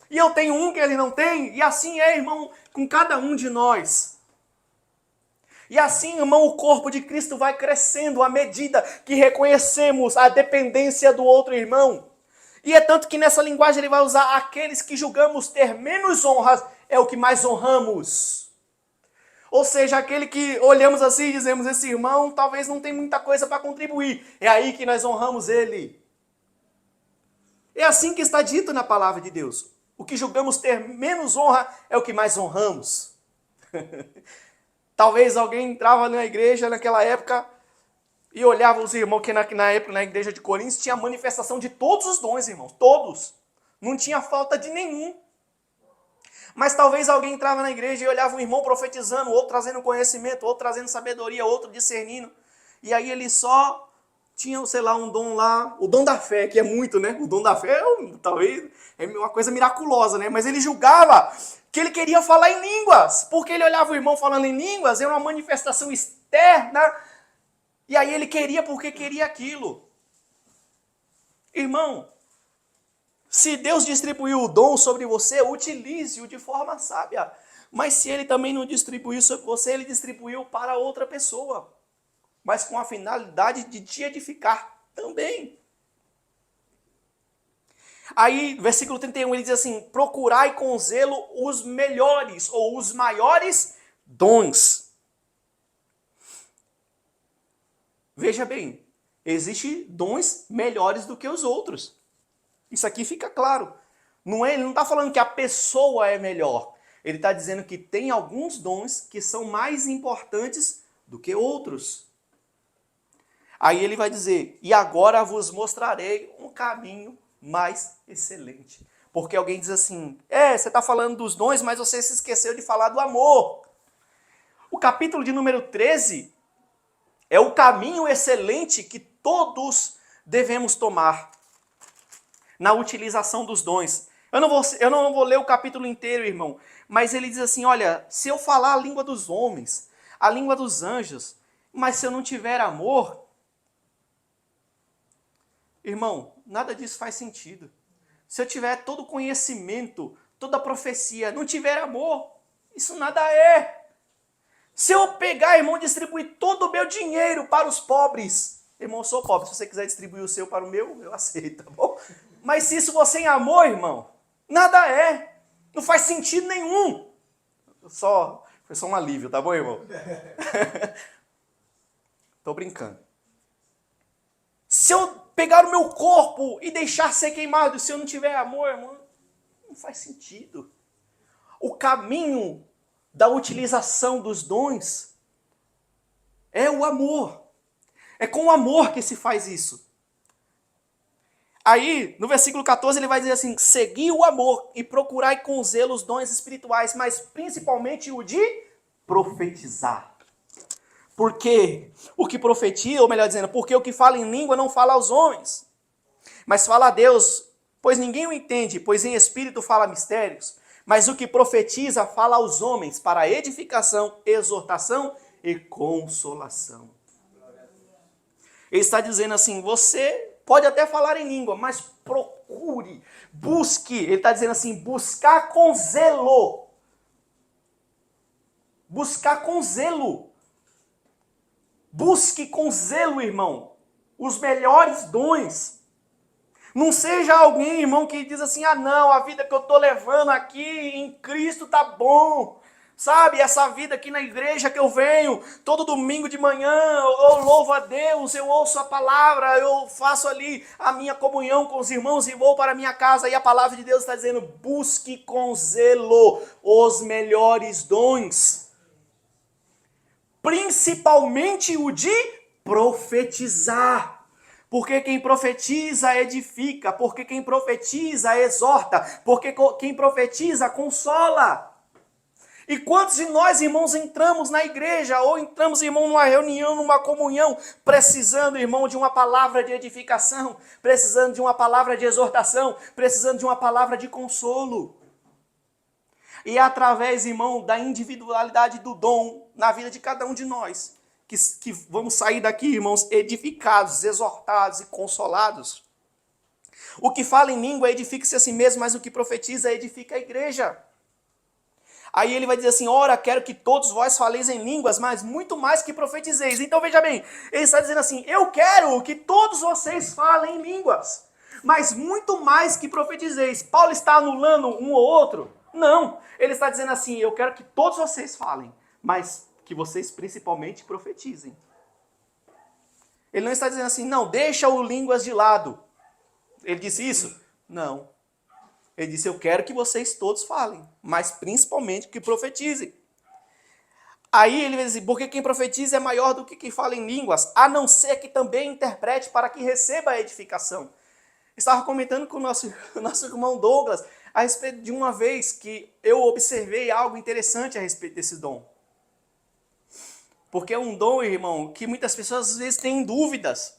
E eu tenho um que ele não tem, e assim é, irmão, com cada um de nós. E assim, irmão, o corpo de Cristo vai crescendo à medida que reconhecemos a dependência do outro irmão. E é tanto que nessa linguagem ele vai usar aqueles que julgamos ter menos honras, é o que mais honramos. Ou seja, aquele que olhamos assim e dizemos, esse irmão talvez não tem muita coisa para contribuir. É aí que nós honramos ele. É assim que está dito na palavra de Deus. O que julgamos ter menos honra é o que mais honramos. Talvez alguém entrava na igreja naquela época e olhava os irmãos, que na época na igreja de Coríntios tinha manifestação de todos os dons, irmãos. Todos. Não tinha falta de nenhum. Mas talvez alguém entrava na igreja e olhava um irmão profetizando, outro trazendo conhecimento, outro trazendo sabedoria, outro discernindo. E aí ele só tinha, sei lá, um dom lá, o dom da fé, que é muito, né? O dom da fé talvez é uma coisa miraculosa, né? Mas ele julgava que ele queria falar em línguas, porque ele olhava o irmão falando em línguas, era uma manifestação externa, e aí ele queria porque queria aquilo. Irmão, se Deus distribuiu o dom sobre você, utilize-o de forma sábia. Mas se ele também não distribuiu sobre você, ele distribuiu para outra pessoa. Mas com a finalidade de te edificar também. Aí, versículo 31, ele diz assim: procurai com zelo os melhores ou os maiores dons. Veja bem, existem dons melhores do que os outros. Isso aqui fica claro. Ele não está falando que a pessoa é melhor. Ele está dizendo que tem alguns dons que são mais importantes do que outros. Aí ele vai dizer: e agora vos mostrarei um caminho mais excelente. Porque alguém diz assim: você está falando dos dons, mas você se esqueceu de falar do amor. O capítulo de número 13 é o caminho excelente que todos devemos tomar na utilização dos dons. Eu não vou ler o capítulo inteiro, irmão, mas ele diz assim: olha, se eu falar a língua dos homens, a língua dos anjos, mas se eu não tiver amor, irmão, nada disso faz sentido. Se eu tiver todo conhecimento, toda profecia, não tiver amor, isso nada é. Se eu pegar, irmão, e distribuir todo o meu dinheiro para os pobres, irmão, eu sou pobre, se você quiser distribuir o seu para o meu, eu aceito, tá bom? Mas se isso for sem amor, irmão, nada é. Não faz sentido nenhum. Foi só um alívio, tá bom, irmão? Tô brincando. Se eu pegar o meu corpo e deixar ser queimado, se eu não tiver amor, irmão, não faz sentido. O caminho da utilização dos dons é o amor. É com o amor que se faz isso. Aí, no versículo 14, ele vai dizer assim: segui o amor e procurai com zelo os dons espirituais, mas principalmente o de profetizar. Porque o que profetiza, ou melhor dizendo, porque o que fala em língua não fala aos homens, mas fala a Deus, pois ninguém o entende, pois em espírito fala mistérios. Mas o que profetiza fala aos homens para edificação, exortação e consolação. Ele está dizendo assim: você pode até falar em língua, mas procure, busque. Ele está dizendo assim: buscar com zelo. Buscar com zelo. Busque com zelo, irmão, os melhores dons. Não seja alguém, irmão, que diz assim: ah não, a vida que eu estou levando aqui em Cristo tá bom. Sabe, essa vida aqui na igreja que eu venho, todo domingo de manhã, eu louvo a Deus, eu ouço a palavra, eu faço ali a minha comunhão com os irmãos e vou para a minha casa. E a palavra de Deus está dizendo: busque com zelo os melhores dons. Principalmente o de profetizar. Porque quem profetiza edifica, porque quem profetiza exorta, porque quem profetiza consola. E quantos de nós, irmãos, entramos na igreja, ou entramos, irmão, numa reunião, numa comunhão, precisando, irmão, de uma palavra de edificação, precisando de uma palavra de exortação, precisando de uma palavra de consolo. E é através, irmão, da individualidade do dom na vida de cada um de nós, que vamos sair daqui, irmãos, edificados, exortados e consolados. O que fala em língua edifica-se a si mesmo, mas o que profetiza edifica a igreja. Aí ele vai dizer assim: ora, quero que todos vós faleis em línguas, mas muito mais que profetizeis. Então veja bem, ele está dizendo assim: eu quero que todos vocês falem em línguas, mas muito mais que profetizeis. Paulo está anulando um ou outro? Não, ele está dizendo assim: eu quero que todos vocês falem, mas que vocês principalmente profetizem. Ele não está dizendo assim: não, deixa o línguas de lado. Ele disse isso? Não. Ele disse: eu quero que vocês todos falem, mas principalmente que profetizem. Aí ele vai dizer: porque quem profetiza é maior do que quem fala em línguas, a não ser que também interprete para que receba a edificação. Estava comentando com o nosso irmão Douglas. a respeito de uma vez que eu observei algo interessante a respeito desse dom. Porque é um dom, irmão, que muitas pessoas às vezes têm dúvidas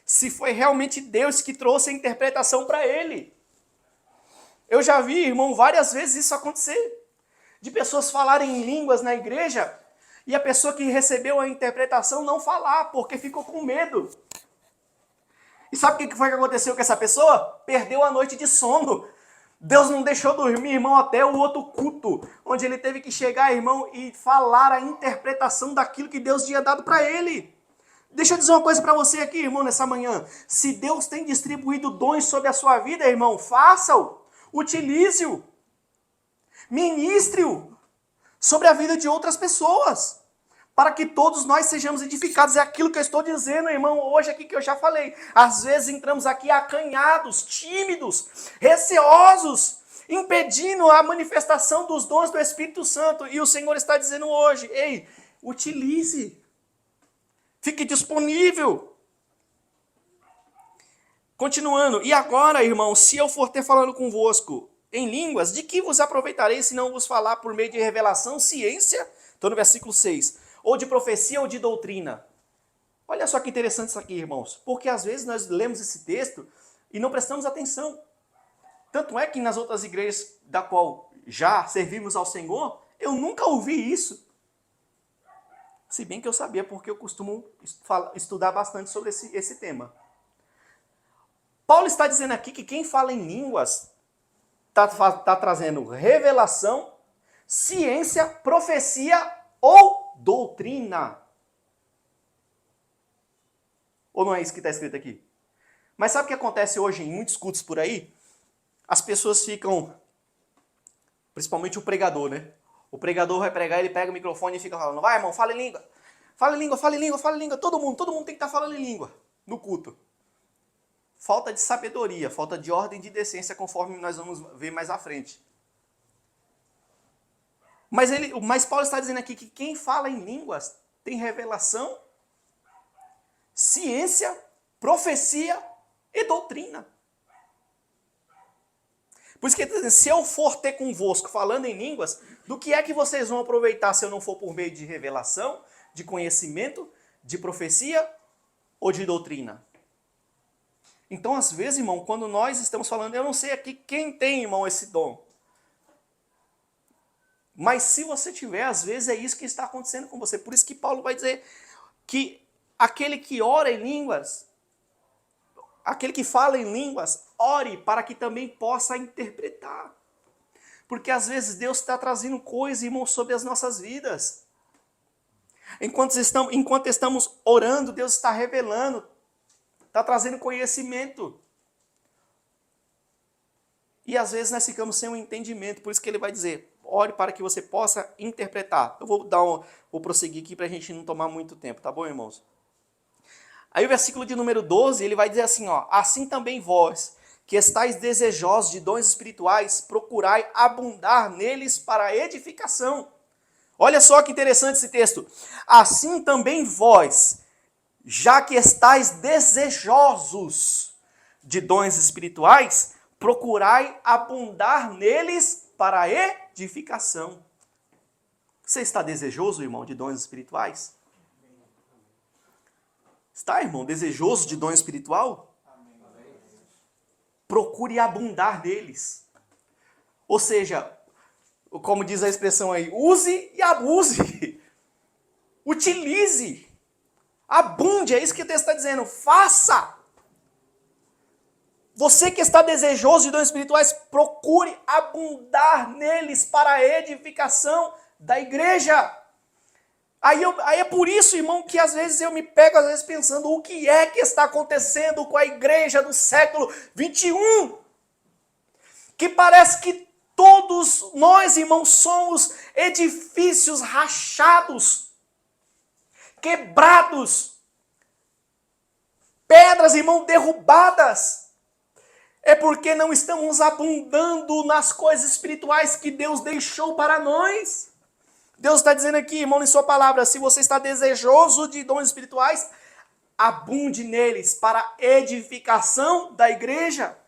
se foi realmente Deus que trouxe a interpretação para ele. Eu já vi, irmão, várias vezes isso acontecer. De pessoas falarem em línguas na igreja e a pessoa que recebeu a interpretação não falar, porque ficou com medo. E sabe o que foi que aconteceu com essa pessoa? Perdeu a noite de sono. Deus não deixou dormir, irmão, até o outro culto, onde ele teve que chegar, irmão, e falar a interpretação daquilo que Deus tinha dado para ele. Deixa eu dizer uma coisa para você aqui, irmão, nessa manhã. Se Deus tem distribuído dons sobre a sua vida, irmão, faça-o. Utilize-o. Ministre-o sobre a vida de outras pessoas. Para que todos nós sejamos edificados. É aquilo que eu estou dizendo, irmão, hoje aqui que eu já falei. Às vezes entramos aqui acanhados, tímidos, receosos, impedindo a manifestação dos dons do Espírito Santo. E o Senhor está dizendo hoje, ei, utilize. Fique disponível. Continuando. E agora, irmão, se eu for ter falando convosco em línguas, de que vos aproveitarei se não vos falar por meio de revelação, ciência? Estou no versículo 6. Ou de profecia ou de doutrina. Olha só que interessante isso aqui, irmãos. Porque às vezes nós lemos esse texto e não prestamos atenção. Tanto é que nas outras igrejas da qual já servimos ao Senhor, eu nunca ouvi isso. Se bem que eu sabia, porque eu costumo estudar bastante sobre esse tema. Paulo está dizendo aqui que quem fala em línguas está trazendo revelação, ciência, profecia ou doutrina. Ou não é isso que está escrito aqui? Mas sabe o que acontece hoje em muitos cultos por aí? As pessoas ficam, principalmente o pregador, né? O pregador vai pregar, ele pega o microfone e fica falando, vai irmão, fala em língua. Fala em língua, fala em língua, fala em língua. Todo mundo tem que estar falando em língua no culto. Falta de sabedoria, falta de ordem de decência, conforme nós vamos ver mais à frente. Mas Paulo está dizendo aqui que quem fala em línguas tem revelação, ciência, profecia e doutrina. Por isso que se eu for ter convosco falando em línguas, do que é que vocês vão aproveitar se eu não for por meio de revelação, de conhecimento, de profecia ou de doutrina? Então, às vezes, irmão, quando nós estamos falando, eu não sei aqui quem tem, irmão, esse dom. Mas se você tiver, às vezes é isso que está acontecendo com você. Por isso que Paulo vai dizer que aquele que ora em línguas, aquele que fala em línguas, ore para que também possa interpretar. Porque às vezes Deus está trazendo coisas, irmão, sobre as nossas vidas. Enquanto estamos orando, Deus está revelando, está trazendo conhecimento. E às vezes nós ficamos sem um entendimento, por isso que ele vai dizer, ore para que você possa interpretar. Eu vou prosseguir aqui para a gente não tomar muito tempo, tá bom, irmãos? Aí o versículo de número 12, ele vai dizer assim, ó, assim também vós, que estáis desejosos de dons espirituais, procurai abundar neles para a edificação. Olha só que interessante esse texto. Assim também vós, já que estáis desejosos de dons espirituais, procurai abundar neles para a edificação. Você está desejoso, irmão, de dons espirituais? Está, irmão, desejoso de dom espiritual? Procure abundar neles. Ou seja, como diz a expressão aí, use e abuse. Utilize. Abunde, é isso que o texto está dizendo. Faça. Você que está desejoso de dons espirituais, procure abundar neles para a edificação da igreja. Aí é por isso, irmão, que às vezes eu me pego pensando o que é que está acontecendo com a igreja do século 21. Que parece que todos nós, irmãos, somos edifícios rachados, quebrados, pedras, irmão, derrubadas. É porque não estamos abundando nas coisas espirituais que Deus deixou para nós. Deus está dizendo aqui, irmão, em sua palavra, se você está desejoso de dons espirituais, abunde neles para a edificação da igreja.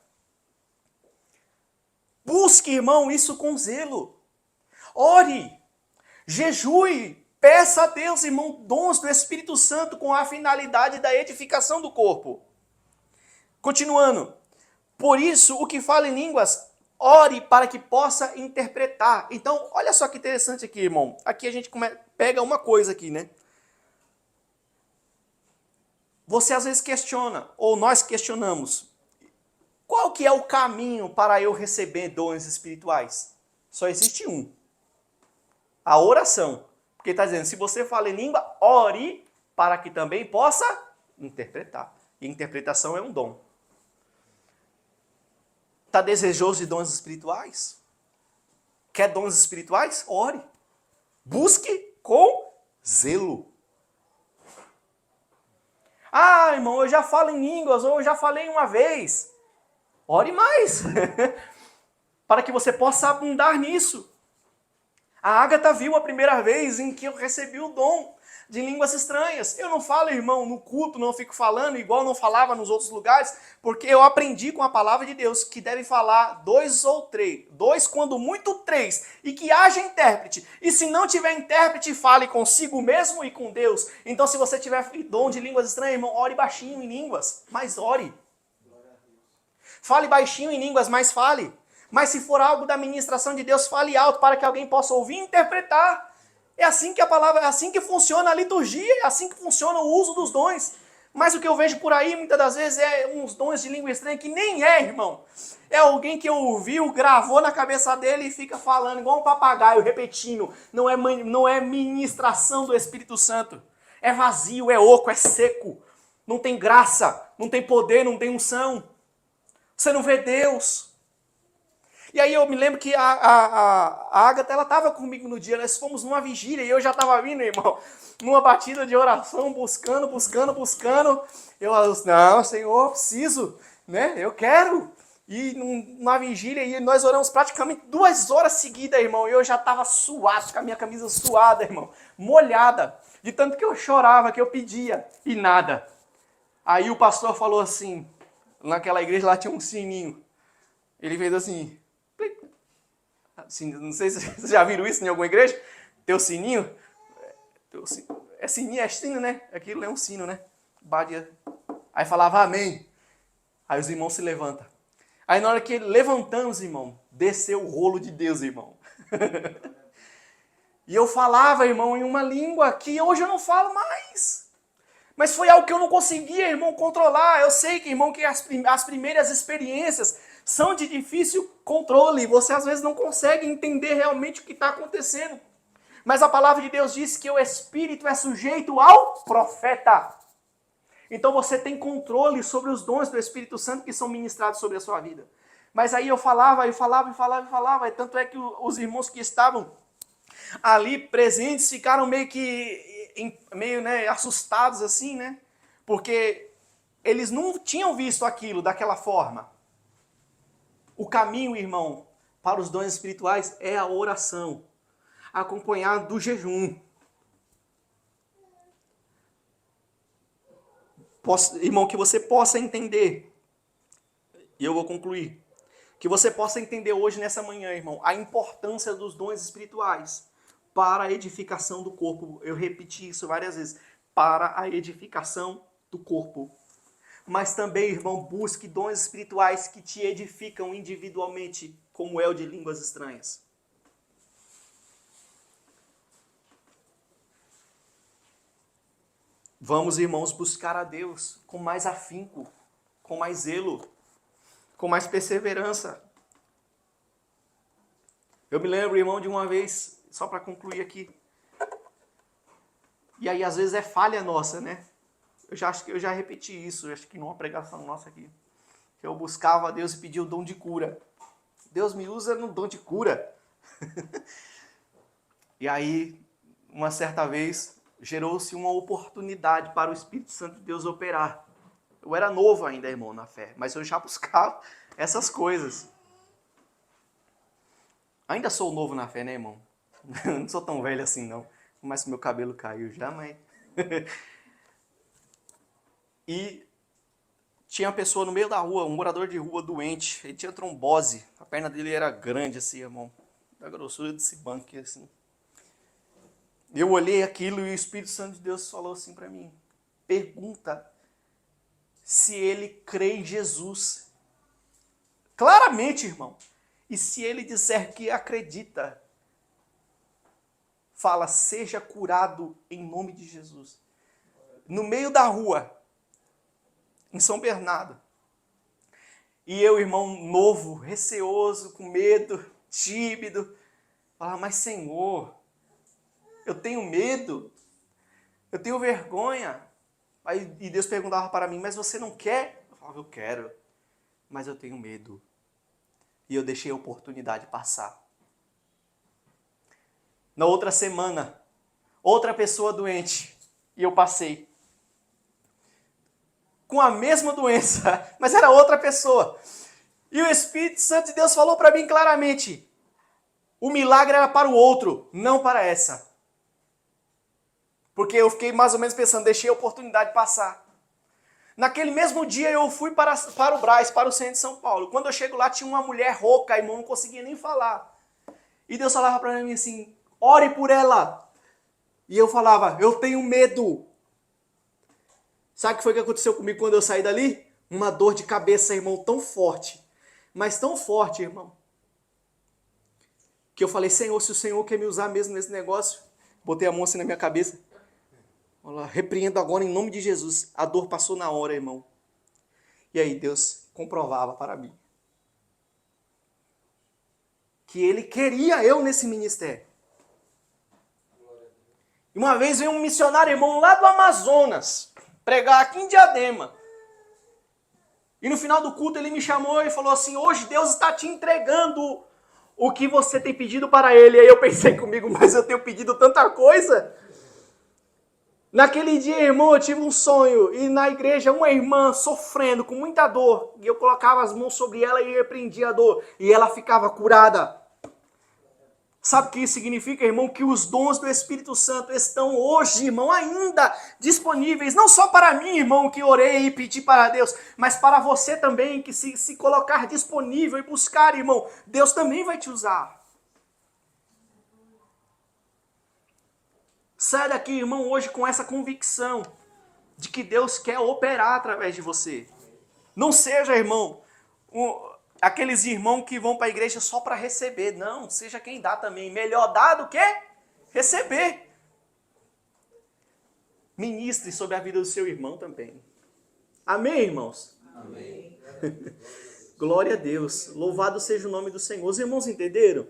Busque, irmão, isso com zelo. Ore, jejue, peça a Deus, irmão, dons do Espírito Santo com a finalidade da edificação do corpo. Continuando. Por isso, o que fala em línguas, ore para que possa interpretar. Então, olha só que interessante aqui, irmão. Aqui a gente pega uma coisa aqui, né? Você às vezes questiona, ou nós questionamos, qual que é o caminho para eu receber dons espirituais? Só existe um. A oração. Porque está dizendo, se você fala em língua, ore para que também possa interpretar. E interpretação é um dom. Está desejoso de dons espirituais? Quer dons espirituais? Ore. Busque com zelo. Ah, irmão, eu já falo em línguas, ou eu já falei uma vez. Ore mais. Para que você possa abundar nisso. A Ágata viu a primeira vez em que eu recebi o dom de línguas estranhas. Eu não falo, irmão, no culto, não fico falando igual não falava nos outros lugares, porque eu aprendi com a palavra de Deus que deve falar 2 ou 3. 2, quando muito 3. E que haja intérprete. E se não tiver intérprete, fale consigo mesmo e com Deus. Então, se você tiver dom de línguas estranhas, irmão, ore baixinho em línguas, mas ore. Fale baixinho em línguas, mas fale. Mas se for algo da ministração de Deus, fale alto para que alguém possa ouvir e interpretar. É assim que a palavra, é assim que funciona a liturgia, é assim que funciona o uso dos dons. Mas o que eu vejo por aí, muitas das vezes, é uns dons de língua estranha que nem é, irmão. É alguém que ouviu, gravou na cabeça dele e fica falando igual um papagaio, repetindo. Não é ministração do Espírito Santo. É vazio, é oco, é seco. Não tem graça, não tem poder, não tem unção. Você não vê Deus. E aí eu me lembro que a Ágata, ela estava comigo no dia, nós fomos numa vigília e eu já estava vindo, irmão, numa batida de oração, buscando. Eu, não, Senhor, preciso, né? Eu quero. E numa vigília, e nós oramos praticamente 2 horas seguidas, irmão, e eu já estava suado, com a minha camisa suada, irmão, molhada, de tanto que eu chorava, que eu pedia, e nada. Aí o pastor falou assim, naquela igreja lá tinha um sininho, ele fez assim... Não sei se vocês já viram isso em alguma igreja. Teu sininho. É sininho, é sino, né? Aquilo é um sino, né? Badia. Aí falava amém. Aí os irmãos se levantam. Aí na hora que levantamos, irmão, desceu o rolo de Deus, irmão. E eu falava, irmão, em uma língua que hoje eu não falo mais. Mas foi algo que eu não conseguia, irmão, controlar. Eu sei que, irmão, que as primeiras experiências são de difícil controle. Você às vezes não consegue entender realmente o que está acontecendo. Mas a palavra de Deus diz que o Espírito é sujeito ao profeta. Então você tem controle sobre os dons do Espírito Santo que são ministrados sobre a sua vida. Mas aí eu falava. Tanto é que os irmãos que estavam ali presentes ficaram meio né, assustados assim, né? Porque eles não tinham visto aquilo daquela forma. O caminho, irmão, para os dons espirituais é a oração, acompanhado do jejum. Irmão, que você possa entender, e eu vou concluir, que você possa entender hoje, nessa manhã, irmão, a importância dos dons espirituais para a edificação do corpo. Eu repeti isso várias vezes. Para a edificação do corpo. Mas também, irmão, busque dons espirituais que te edificam individualmente, como é o de línguas estranhas. Vamos, irmãos, buscar a Deus com mais afinco, com mais zelo, com mais perseverança. Eu me lembro, irmão, de uma vez, só para concluir aqui. E aí, às vezes, é falha nossa, né? Acho que eu já repeti isso, acho que numa pregação nossa aqui. Que eu buscava a Deus e pedia o dom de cura. Deus me usa no dom de cura. E aí, uma certa vez, gerou-se uma oportunidade para o Espírito Santo de Deus operar. Eu era novo ainda, irmão, na fé, mas eu já buscava essas coisas. Ainda sou novo na fé, né, irmão? Não sou tão velho assim, não. Mas que meu cabelo caiu já, mas... E tinha uma pessoa no meio da rua, um morador de rua doente. Ele tinha trombose. perna dele era grande assim, irmão. Da grossura desse banco aqui, assim. Eu olhei aquilo e o Espírito Santo de Deus falou assim para mim: pergunta se ele crê em Jesus. Claramente, irmão. E se ele disser que acredita, fala, seja curado em nome de Jesus. No meio da rua, em São Bernardo. E eu, irmão novo, receoso, com medo, tímido, falava, mas Senhor, eu tenho medo, eu tenho vergonha. Aí, e Deus perguntava para mim, mas você não quer? Eu falava, eu quero, mas eu tenho medo. E eu deixei a oportunidade passar. Na outra semana, outra pessoa doente, e eu passei. Com a mesma doença, mas era outra pessoa. E o Espírito Santo de Deus falou para mim claramente, o milagre era para o outro, não para essa. Porque eu fiquei mais ou menos pensando, deixei a oportunidade passar. Naquele mesmo dia eu fui para o Brás, para o centro de São Paulo. Quando eu chego lá tinha uma mulher rouca, irmão, não conseguia nem falar. E Deus falava para mim assim, ore por ela. E eu falava, eu tenho medo. Sabe o que foi que aconteceu comigo quando eu saí dali? Uma dor de cabeça, irmão, tão forte. Mas tão forte, irmão. Que eu falei, Senhor, se o Senhor quer me usar mesmo nesse negócio, botei a mão assim na minha cabeça. Repreendo agora em nome de Jesus. A dor passou na hora, irmão. E aí Deus comprovava para mim que Ele queria eu nesse ministério. E uma vez veio um missionário, irmão, lá do Amazonas, pregar aqui em Diadema. E no final do culto ele me chamou e falou assim, hoje Deus está te entregando o que você tem pedido para Ele. E aí eu pensei comigo, mas eu tenho pedido tanta coisa. Naquele dia, irmão, eu tive um sonho, e na igreja uma irmã sofrendo com muita dor, e eu colocava as mãos sobre ela e repreendia a dor, e ela ficava curada. Sabe o que isso significa, irmão? Que os dons do Espírito Santo estão hoje, irmão, ainda disponíveis, não só para mim, irmão, que orei e pedi para Deus, mas para você também, que se colocar disponível e buscar, irmão, Deus também vai te usar. Sai daqui, irmão, hoje com essa convicção de que Deus quer operar através de você. Não seja, irmão, aqueles irmãos que vão para a igreja só para receber. Não, seja quem dá também. Melhor dar do que receber. Ministre sobre a vida do seu irmão também. Amém, irmãos? Amém. Glória a Deus. Louvado seja o nome do Senhor. Os irmãos entenderam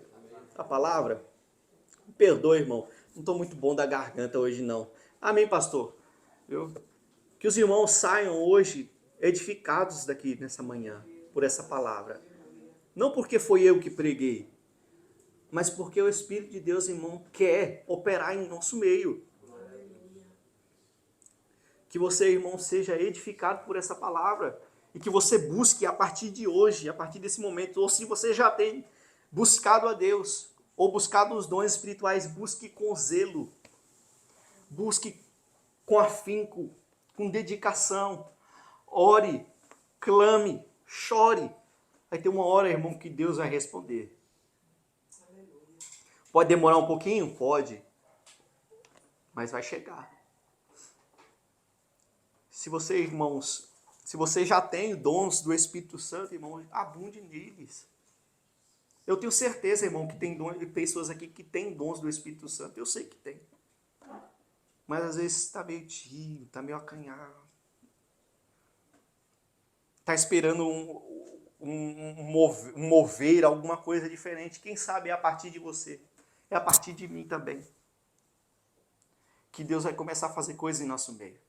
a palavra? Me perdoe, irmão. Não estou muito bom da garganta hoje, não. Amém, pastor? Que os irmãos saiam hoje edificados daqui nessa manhã, por essa palavra. Não porque foi eu que preguei, mas porque o Espírito de Deus, irmão, quer operar em nosso meio. Que você, irmão, seja edificado por essa palavra e que você busque a partir de hoje, a partir desse momento, ou se você já tem buscado a Deus, ou buscado os dons espirituais, busque com zelo, busque com afinco, com dedicação, ore, clame, chore. Vai ter uma hora, irmão, que Deus vai responder. Pode demorar um pouquinho? Pode. Mas vai chegar. Se você, irmãos, se você já tem dons do Espírito Santo, irmão, abunde neles. Eu tenho certeza, irmão, que tem pessoas aqui que têm dons do Espírito Santo. Eu sei que tem. Mas às vezes está meio tímido, está meio acanhado. Está esperando um mover, alguma coisa diferente. Quem sabe é a partir de você. É a partir de mim também. Que Deus vai começar a fazer coisas em nosso meio.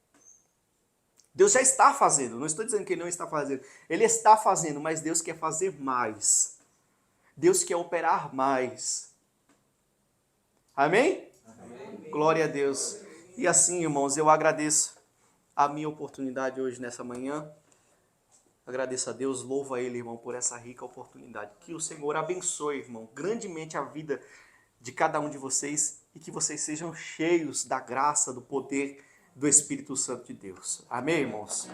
Deus já está fazendo. Não estou dizendo que Ele não está fazendo. Ele está fazendo, mas Deus quer fazer mais. Deus quer operar mais. Amém? Amém? Glória a Deus. E assim, irmãos, eu agradeço a minha oportunidade hoje nessa manhã. Agradeço a Deus, louvo a Ele, irmão, por essa rica oportunidade. Que o Senhor abençoe, irmão, grandemente a vida de cada um de vocês e que vocês sejam cheios da graça, do poder do Espírito Santo de Deus. Amém, irmãos?